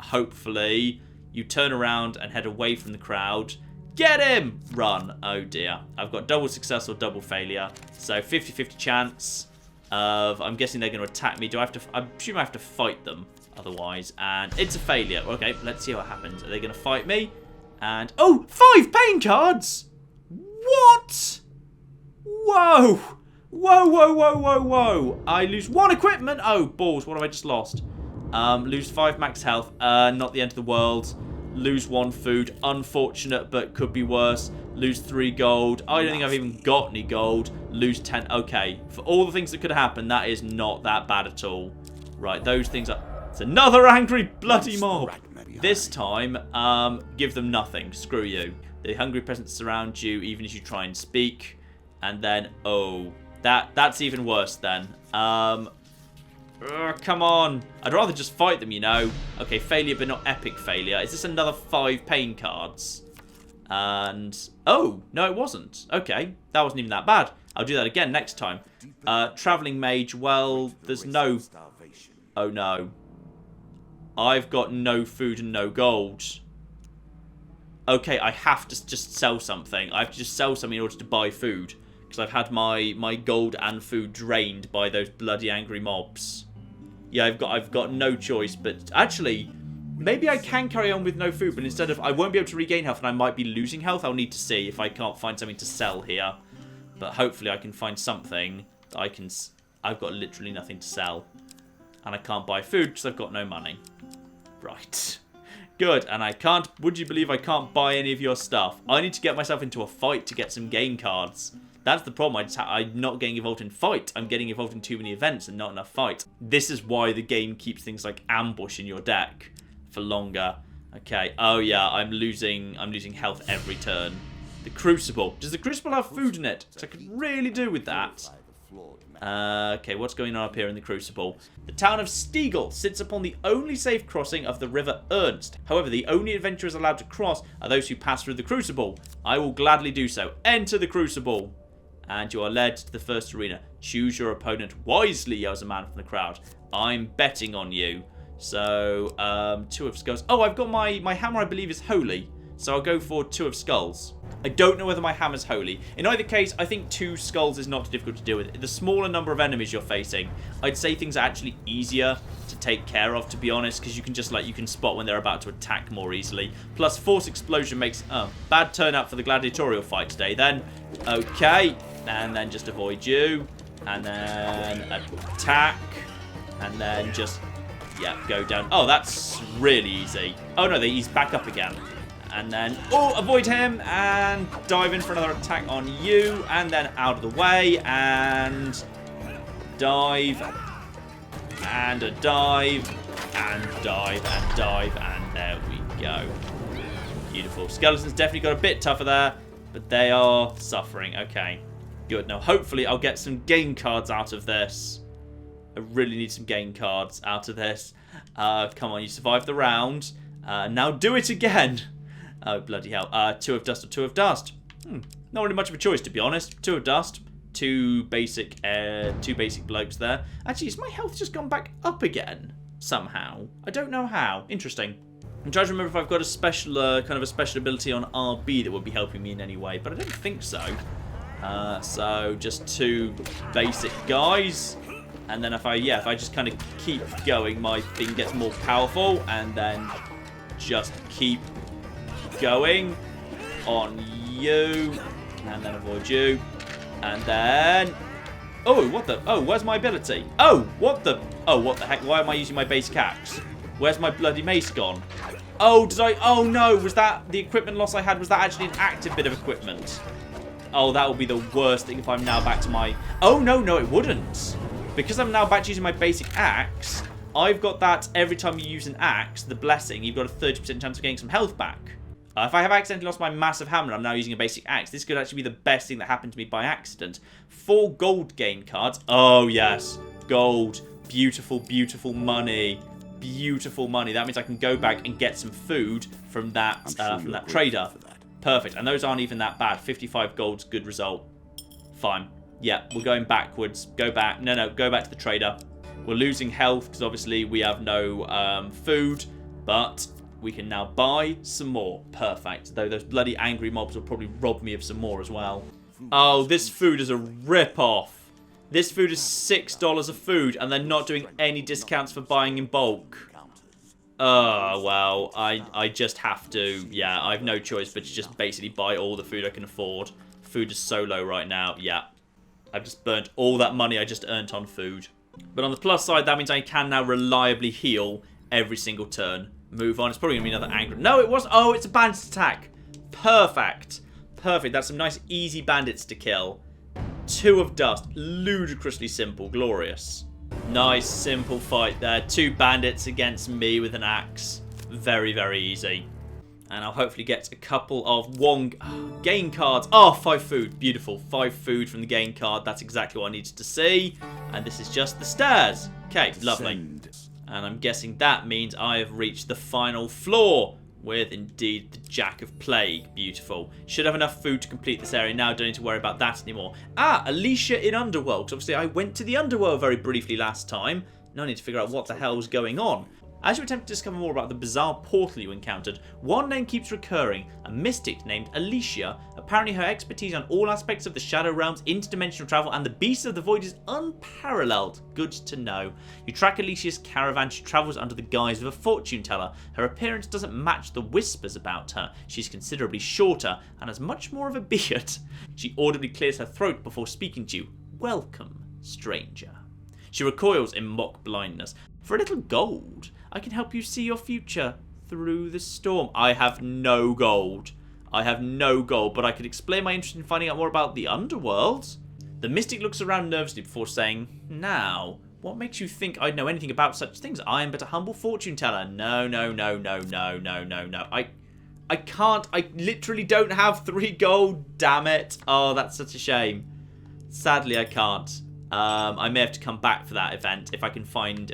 Hopefully, you turn around and head away from the crowd. Get him! Run. Oh dear. I've got double success or double failure. So 50-50 chance of... I'm guessing they're going to attack me. Do I have to... I assume I have to fight them otherwise. And it's a failure. Okay, let's see what happens. Are they going to fight me? And... Oh! 5 pain cards! What? Whoa! Whoa, whoa, whoa, whoa, whoa. I lose 1 equipment. Oh, balls. What have I just lost? Lose 5 max health. Not the end of the world. Lose 1 food. Unfortunate, but could be worse. Lose 3 gold. I don't think I've even got any gold. Lose 10. Okay. For all the things that could happen, that is not that bad at all. Right, those things are... It's another angry bloody mob. This time, give them nothing. Screw you. The hungry peasants surround you, even as you try and speak. And then, oh... That's even worse then. Come on. I'd rather just fight them, you know. Okay, failure, but not epic failure. Is this another 5 pain cards? And... Oh, no, it wasn't. Okay, that wasn't even that bad. I'll do that again next time. Traveling mage, well, there's no... Oh, no. I've got no food and no gold. Okay, I have to just sell something. I have to just sell something in order to buy food. Because I've had my gold and food drained by those bloody angry mobs. Yeah, I've got no choice, but actually, maybe I can carry on with no food, but instead of, I won't be able to regain health and I might be losing health. I'll need to see if I can't find something to sell here. But hopefully I can find something that I can, I've got literally nothing to sell. And I can't buy food because I've got no money. Right. Good, and I can't, would you believe I can't buy any of your stuff? I need to get myself into a fight to get some game cards. That's the problem. I'm not getting involved in fight. I'm getting involved in too many events and not enough fight. This is why the game keeps things like ambush in your deck for longer. Okay. Oh yeah, I'm losing health every turn. The Crucible. Does the Crucible have food in it? So I could really do with that. Okay, what's going on up here in the Crucible? The town of Stiegel sits upon the only safe crossing of the River Ernst. However, the only adventurers allowed to cross are those who pass through the Crucible. I will gladly do so. Enter the Crucible. And you are led to the first arena. Choose your opponent wisely, yells a man from the crowd. I'm betting on you. So, 2 of skulls. Oh, I've got my hammer, I believe, is holy. So I'll go for 2 of skulls. I don't know whether my hammer's holy. In either case, I think 2 skulls is not too difficult to deal with. The smaller number of enemies you're facing, I'd say things are actually easier to take care of, to be honest, because you can just, like, you can spot when they're about to attack more easily. Plus, force explosion makes... Oh, bad turnout for the gladiatorial fight today, then. Okay. And then just avoid you. And then attack. And then just, yeah, go down. Oh, that's really easy. Oh, no, he's back up again. And then, oh, avoid him. And dive in for another attack on you. And then out of the way. And dive. And a dive. And dive. And dive. And there we go. Beautiful. Skeletons definitely got a bit tougher there. But they are suffering. Okay. Good. Now, hopefully, I'll get some game cards out of this. I really need some game cards out of this. Come on, you survived the round. Now do it again. Oh, bloody hell. 2 of dust or 2 of dust. Not really much of a choice, to be honest. 2 of dust. 2 basic blokes there. Actually, has my health just gone back up again? Somehow. I don't know how. Interesting. I'm trying to remember if I've got a special, kind of a special ability on RB that would be helping me in any way, but I don't think so. So just 2 basic guys, and then if I just kind of keep going, my thing gets more powerful, and then just keep going, on you. And then avoid you. And then... Oh, what the... Oh, where's my ability? Oh, what the... Oh, what the heck? Why am I using my basic axe? Where's my bloody mace gone? Oh, did I... Oh, no. Was that... The equipment loss I had, was that actually an active bit of equipment? Oh, that would be the worst thing if I'm now back to my... Oh, no, no, it wouldn't. Because I'm now back to using my basic axe, I've got that every time you use an axe, the blessing, you've got a 30% chance of getting some health back. If I have accidentally lost my massive hammer and I'm now using a basic axe, this could actually be the best thing that happened to me by accident. 4 gold gain cards. Oh, yes. Gold. Beautiful, beautiful money. Beautiful money. That means I can go back and get some food from that trader. Perfect. And those aren't even that bad. 55 gold's good result. Fine. Yeah, we're going backwards. Go back. No, go back to the trader. We're losing health because obviously we have no food. But... we can now buy some more. Perfect. Though those bloody angry mobs will probably rob me of some more as well. Oh, this food is a rip-off. This food is $6 of food, and they're not doing any discounts for buying in bulk. Oh, well, I just have to. Yeah, I have no choice but to just basically buy all the food I can afford. Food is so low right now. Yeah. I've just burnt all that money I just earned on food. But on the plus side, that means I can now reliably heal every single turn. Move on. It's probably going to be another angry... No, it wasn't. Oh, it's a bandit attack. Perfect. Perfect. That's some nice, easy bandits to kill. 2 of dust. Ludicrously simple. Glorious. Nice, simple fight there. 2 bandits against me with an axe. Very, very easy. And I'll hopefully get a couple of gain cards. Oh, 5 food. Beautiful. 5 food from the gain card. That's exactly what I needed to see. And this is just the stairs. Okay, lovely. And I'm guessing that means I have reached the final floor with, indeed, the Jack of Plague. Beautiful. Should have enough food to complete this area now. Don't need to worry about that anymore. Ah, Alicia in Underworld. Because obviously I went to the Underworld very briefly last time. Now I need to figure out what the hell's going on. As you attempt to discover more about the bizarre portal you encountered, one name keeps recurring, a mystic named Alicia. Apparently her expertise on all aspects of the Shadow Realms, interdimensional travel, and the Beasts of the Void is unparalleled. Good to know. You track Alicia's caravan. She travels under the guise of a fortune teller. Her appearance doesn't match the whispers about her. She's considerably shorter and has much more of a beard. She audibly clears her throat before speaking to you. Welcome, stranger. She recoils in mock blindness. For a little gold, I can help you see your future through the storm. I have no gold. I have no gold, but I could explain my interest in finding out more about the underworld. The mystic looks around nervously before saying, now, what makes you think I know anything about such things? I am but a humble fortune teller. No. I can't. I literally don't have 3 gold. Damn it. Oh, that's such a shame. Sadly, I can't. I may have to come back for that event if I can find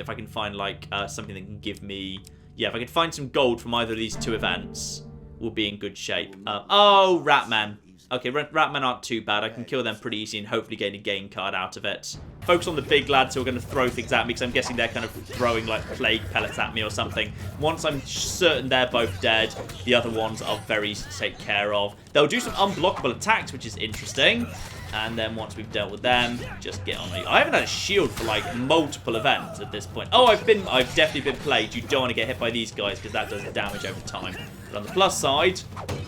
like something that can give me. Yeah, if I can find some gold from either of these 2 events, we'll be in good shape. Oh, Ratman. Okay, Ratman aren't too bad. I can kill them pretty easy and hopefully gain a gain card out of it. Focus on the big lads who are going to throw things at me because I'm guessing they're kind of throwing like plague pellets at me or something. Once I'm certain they're both dead, the other ones are very easy to take care of. They'll do some unblockable attacks, which is interesting. And then once we've dealt with them, just get on me. I haven't had a shield for like multiple events at this point. Oh, I've definitely been played. You don't want to get hit by these guys because that does damage over time. But on the plus side,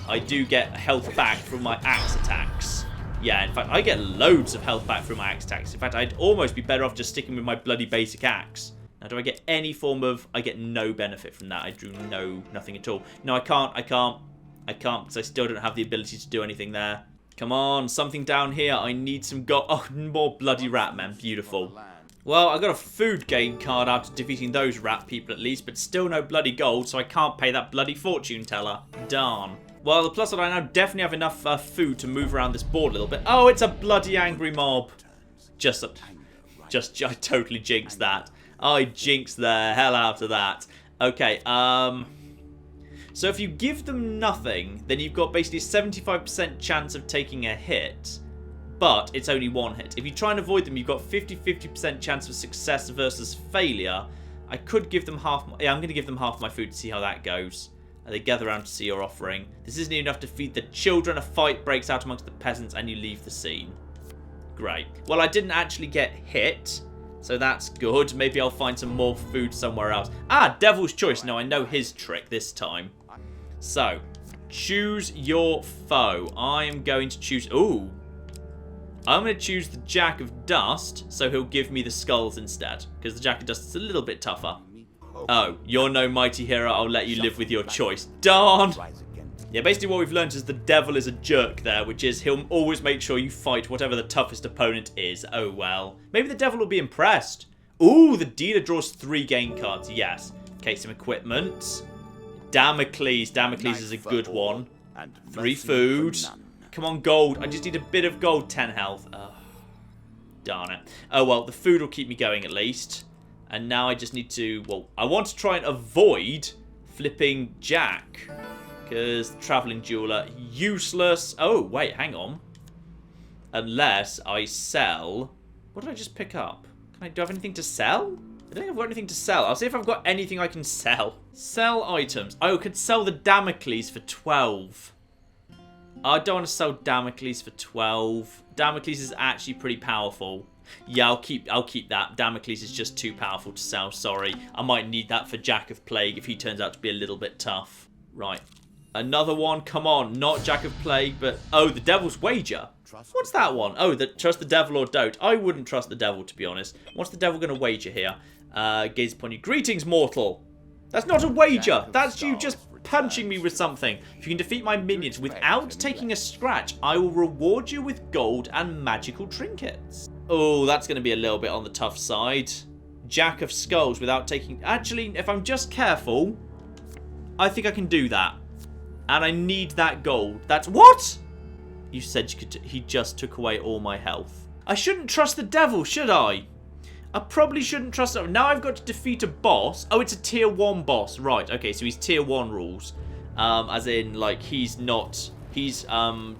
I do get health back from my axe attacks. Yeah, in fact, I get loads of health back from my axe attacks. In fact, I'd almost be better off just sticking with my bloody basic axe. Now, do I get any form of... I get no benefit from that. I do nothing at all. No, I can't because I still don't have the ability to do anything there. Come on, something down here. I need some gold. Oh, more bloody rat men. Beautiful. Well, I got a food gain card out of defeating those rat people at least, but still no bloody gold, so I can't pay that bloody fortune teller. Darn. Well, the plus side, I now definitely have enough food to move around this board a little bit. Oh, it's a bloody angry mob. I totally jinxed that. I jinxed the hell out of that. Okay, so if you give them nothing, then you've got basically a 75% chance of taking a hit, but it's only 1 hit. If you try and avoid them, you've got 50% chance of success versus failure. I could give them half... Yeah, I'm going to give them half my food to see how that goes. They gather around to see your offering. This isn't enough to feed the children. A fight breaks out amongst the peasants and you leave the scene. Great. Well, I didn't actually get hit, so that's good. Maybe I'll find some more food somewhere else. Ah, Devil's Choice. No, I know his trick this time. So, Choose your foe. I am going to choose... Ooh. I'm going to choose the Jack of Dust, so he'll give me the skulls instead. Because the Jack of Dust is a little bit tougher. Oh, you're no mighty hero. I'll let you live with your choice. Darn! Yeah, basically what we've learned is the devil is a jerk there, which is he'll always make sure you fight whatever the toughest opponent is. Oh, well. Maybe the devil will be impressed. Ooh, the dealer draws 3 game cards. Yes. Okay, some equipment. Damocles. Damocles is a good one. 3 food. Come on, gold. I just need a bit of gold. 10 health. Oh, darn it. Oh, well, the food will keep me going at least. And now I just need to... Well, I want to try and avoid flipping Jack. Because traveling jeweler, useless. Oh, wait, hang on. Unless I sell... What did I just pick up? Do I have anything to sell? I don't think I've got anything to sell. I'll see if I've got anything I can sell. Sell items. I could sell the Damocles for 12. I don't want to sell Damocles for 12. Damocles is actually pretty powerful. Yeah, I'll keep that. Damocles is just too powerful to sell. Sorry. I might need that for Jack of Plague if he turns out to be a little bit tough. Right. Another one. Come on. Not Jack of Plague, but... Oh, the Devil's Wager. What's that one? Oh, trust the devil or don't. I wouldn't trust the devil, to be honest. What's the devil going to wager here? Gaze upon you. Greetings, mortal. That's not a wager. That's you just punching me with something. If you can defeat my minions without taking a scratch, I will reward you with gold and magical trinkets. Oh, that's going to be a little bit on the tough side. Jack of Skulls without taking... Actually, if I'm just careful, I think I can do that. And I need that gold. That's... What? You said you could... He just took away all my health. I shouldn't trust the devil, should I? I probably shouldn't trust him. Now I've got to defeat a boss. Oh, it's a tier 1 boss. Right, okay, so he's tier 1 rules. As in, like, he's not... He's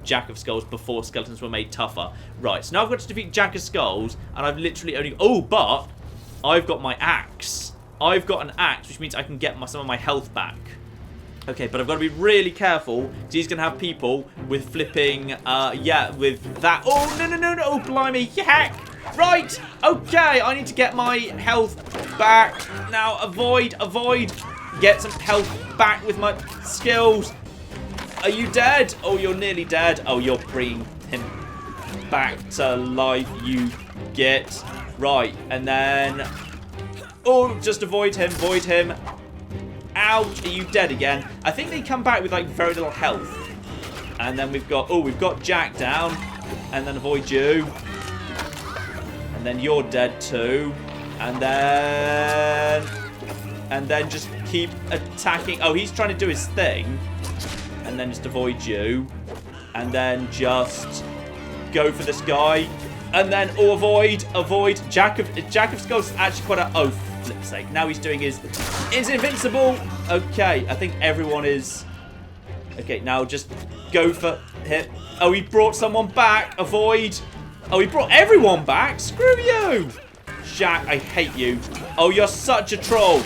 Jack of Skulls before skeletons were made tougher. Right, so now I've got to defeat Jack of Skulls, and I've literally only... Oh, but I've got my axe. I've got an axe, which means I can get some of my health back. Okay, but I've got to be really careful, because he's going to have people with flipping, yeah, with that. Oh, no, no, no, no. Oh, blimey. Heck. Right. Okay, I need to get my health back. Now, avoid. Get some health back with my skills. Are you dead? Oh, you're nearly dead. Oh, you're bringing him back to life, you get. Right, and then... Oh, just avoid him. Ouch, are you dead again? I think they come back with, like, very little health. And then we've got Jack down. And then avoid you. And then you're dead too. And then just keep attacking. Oh, he's trying to do his thing. And then just avoid you. And then just go for this guy. And then, avoid. Jack of Skulls is actually quite a... Oh, flip's sake. Now he's doing his... Is invincible. Okay, I think everyone is... Okay, now just go for him. Oh, he brought someone back. Avoid. Oh, he brought everyone back. Screw you. Jack, I hate you. Oh, you're such a troll.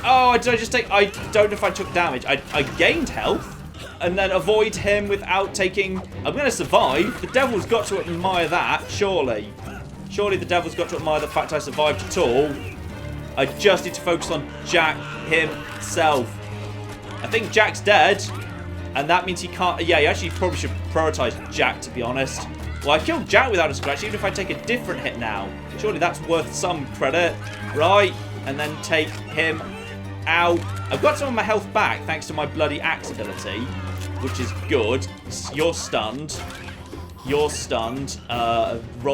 Oh, did I just take... I don't know if I took damage. I gained health. And then avoid him without taking... I'm going to survive. The devil's got to admire that, surely. Surely the devil's got to admire the fact I survived at all. I just need to focus on Jack himself. I think Jack's dead. And that means he can't... Yeah, he actually probably should prioritize Jack, to be honest. Well, I killed Jack without a scratch, even if I take a different hit now. Surely that's worth some credit. Right. And then take him out. I've got some of my health back, thanks to my bloody axe ability. Which is good. You're stunned. Roll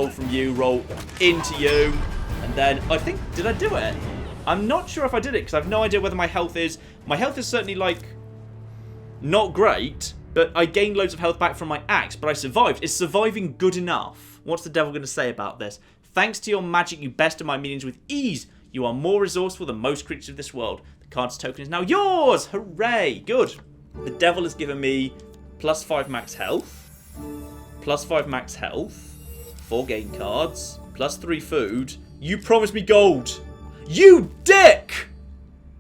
from you, roll into you. And then, I think, did I do it? I'm not sure if I did it, because I have no idea whether my health is... My health is certainly, like, not great, but I gained loads of health back from my axe, but I survived. Is surviving good enough? What's the devil going to say about this? Thanks to your magic, you bested my minions with ease. You are more resourceful than most creatures of this world. The card's token is now yours! Hooray! Good. The devil has given me plus 5 max health, plus 5 max health, 4 game cards, plus 3 food. You promised me gold. You dick!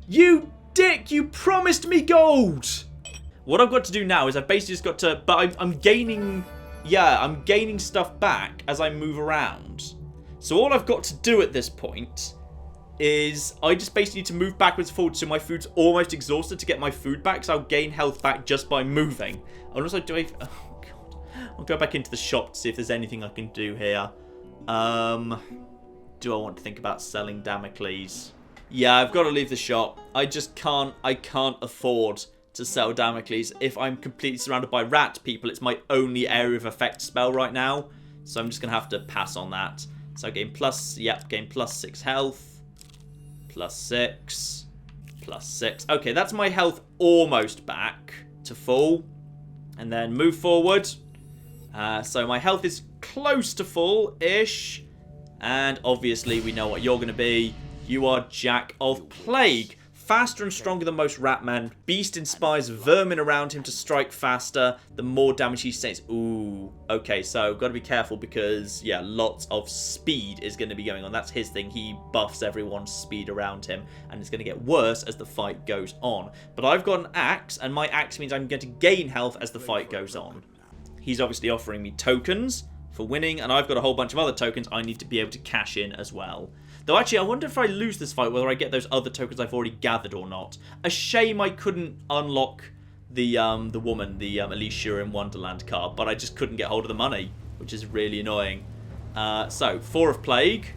You dick! You promised me gold! What I've got to do now is I've basically just got to... But I'm gaining... Yeah, I'm gaining stuff back as I move around. So all I've got to do at this point is I just basically need to move backwards and forwards so my food's almost exhausted to get my food back, so I'll gain health back just by moving. And also, oh god, I'll go back into the shop to see if there's anything I can do here. Do I want to think about selling Damocles? Yeah, I've got to leave the shop. I can't afford to sell Damocles. If I'm completely surrounded by rat people, it's my only area of effect spell right now, so I'm just gonna have to pass on that. So gain plus, yep, gain plus 6 health. Plus 6. Plus 6. Okay, that's my health almost back to full. And then move forward. So my health is close to full-ish. And obviously we know what you're going to be. You are Jack of Plague. Faster and stronger than most Ratmen. Beast inspires vermin around him to strike faster. The more damage he takes. Ooh. Okay, so got to be careful because, yeah, lots of speed is going to be going on. That's his thing. He buffs everyone's speed around him. And it's going to get worse as the fight goes on. But I've got an axe, and my axe means I'm going to gain health as the fight goes on. He's obviously offering me tokens for winning, and I've got a whole bunch of other tokens I need to be able to cash in as well. Though actually, I wonder if I lose this fight, whether I get those other tokens I've already gathered or not. A shame I couldn't unlock the woman, the Alicia in Wonderland card, but I just couldn't get hold of the money, which is really annoying. So, 4 of Plague,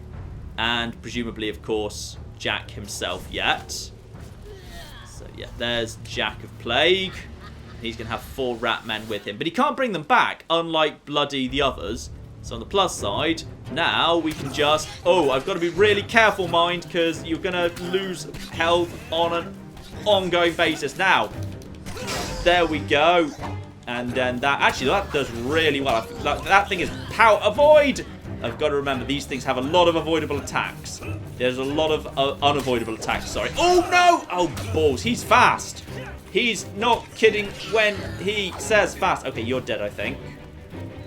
and presumably, of course, Jack himself yet. So, yeah, there's Jack of Plague. He's going to have 4 Ratmen with him, but he can't bring them back, unlike bloody the others. So on the plus side, now we can just... Oh, I've got to be really careful, mind, because you're going to lose health on an ongoing basis. Now, there we go. And then that... Actually, that does really well. That thing is power... Avoid! I've got to remember, these things have a lot of avoidable attacks. There's a lot of unavoidable attacks, sorry. Oh, no! Oh, balls. He's fast. He's not kidding when he says fast. Okay, you're dead, I think.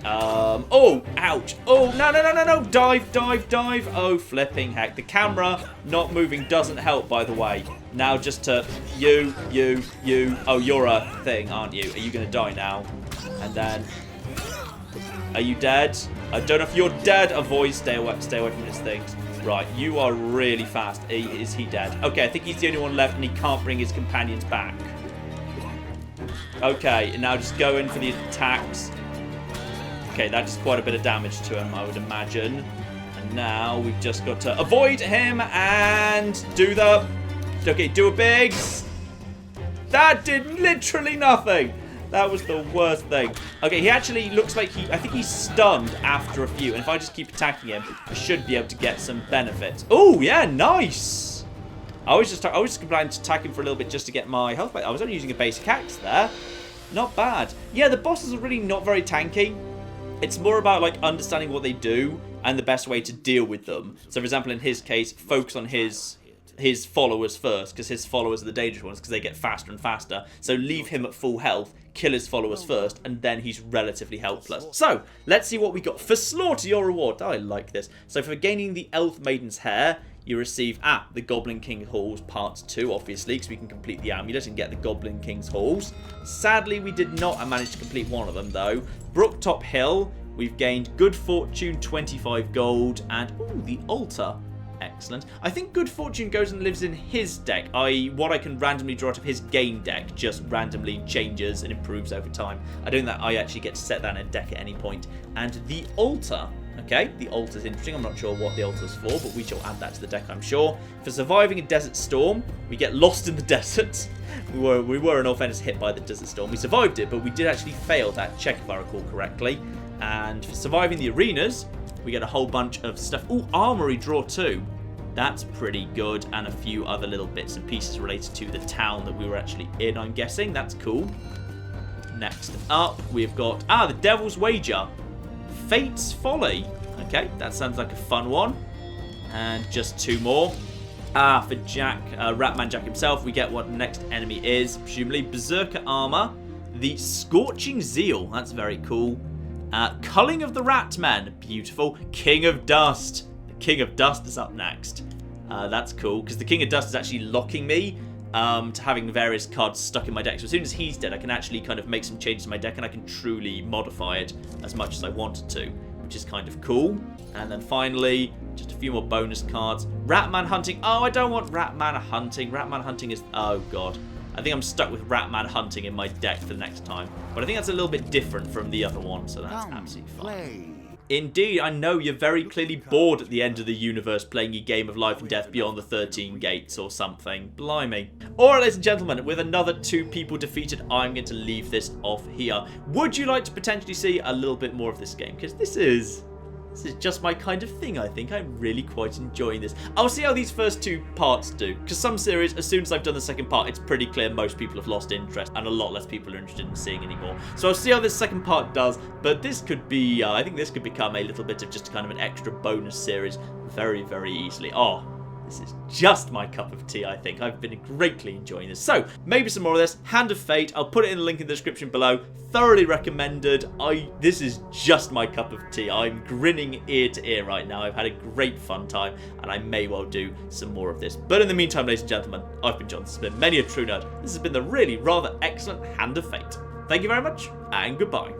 Oh, ouch. Oh, no. Dive. Oh, flipping heck. The camera not moving doesn't help, by the way. Now just to you. Oh, you're a thing, aren't you? Are you going to die now? And then... Are you dead? I don't know if you're dead. Avoid, stay away from these things. Right, you are really fast. Is he dead? Okay, I think he's the only one left and he can't bring his companions back. Okay, and now just go in for the attacks. Okay, that does quite a bit of damage to him, I would imagine. And now we've just got to avoid him and do the... Okay, do a big... That did literally nothing. That was the worst thing. Okay, he actually looks like I think he's stunned after a few. And if I just keep attacking him, I should be able to get some benefit. Oh, yeah, nice. I was just planning to attack him for a little bit just to get my health back. I was only using a basic axe there. Not bad. Yeah, the bosses are really not very tanky. It's more about, like, understanding what they do and the best way to deal with them. So, for example, in his case, focus on his followers first, because his followers are the dangerous ones, because they get faster and faster. So leave him at full health, kill his followers first, and then he's relatively helpless. So, let's see what we got. For slaughter, your reward. Oh, I like this. So, for gaining the Elf Maiden's hair, you receive, the Goblin King Halls Part 2, obviously, because we can complete the amulet and get the Goblin King's Halls. Sadly, we did not manage to complete one of them, though. Brooktop Hill, we've gained Good Fortune, 25 gold, and, ooh, the altar. Excellent. I think Good Fortune goes and lives in his deck, i.e. what I can randomly draw out of his game deck just randomly changes and improves over time. I don't think that I actually get to set that in a deck at any point. And the altar. Okay, the altar's interesting. I'm not sure what the altar's for, but we shall add that to the deck, I'm sure. For surviving a desert storm, we get lost in the desert. We were in all fairness hit by the desert storm. We survived it, but we did actually fail that check, if I recall correctly. And for surviving the arenas, we get a whole bunch of stuff. Oh, armory draw 2. That's pretty good. And a few other little bits and pieces related to the town that we were actually in, I'm guessing. That's cool. Next up, we've got, the Devil's Wager. Fate's Folly. Okay, that sounds like a fun one. And just 2 more. For Jack, Ratman Jack himself, we get what the next enemy is. Presumably Berserker Armor. The Scorching Zeal. That's very cool. Culling of the Ratmen. Beautiful. King of Dust. The King of Dust is up next. That's cool, because the King of Dust is actually locking me to having various cards stuck in my deck. So as soon as he's dead, I can actually kind of make some changes to my deck, and I can truly modify it as much as I wanted to, which is kind of cool. And then finally, just a few more bonus cards. Ratman hunting. Oh, I don't want Ratman hunting. Ratman hunting is... Oh, God. I think I'm stuck with Ratman hunting in my deck for the next time. But I think that's a little bit different from the other one, so that's absolutely fine. Indeed, I know you're very clearly bored at the end of the universe playing your game of life and death beyond the 13 gates or something. Blimey. Alright, ladies and gentlemen, with another 2 people defeated, I'm going to leave this off here. Would you like to potentially see a little bit more of this game? Because this is just my kind of thing, I think. I'm really quite enjoying this. I'll see how these first 2 parts do. Because some series, as soon as I've done the second part, it's pretty clear most people have lost interest. And a lot less people are interested in seeing anymore. So I'll see how this second part does. But this could be, I think this could become a little bit of just kind of an extra bonus series very, very easily. Oh, this is just my cup of tea, I think. I've been greatly enjoying this. So, maybe some more of this. Hand of Fate. I'll put it in the link in the description below. Thoroughly recommended. This is just my cup of tea. I'm grinning ear to ear right now. I've had a great fun time, and I may well do some more of this. But in the meantime, ladies and gentlemen, I've been John. This has been many a true nerd. This has been the really rather excellent Hand of Fate. Thank you very much, and goodbye.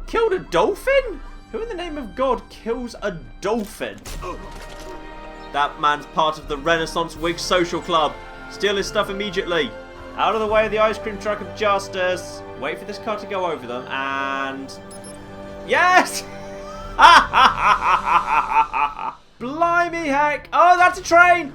Killed a dolphin? Who in the name of God kills a dolphin? That man's part of the Renaissance Wig Social Club. Steal his stuff immediately. Out of the way of the ice cream truck of justice. Wait for this car to go over them and... Yes! Blimey heck! Oh, that's a train!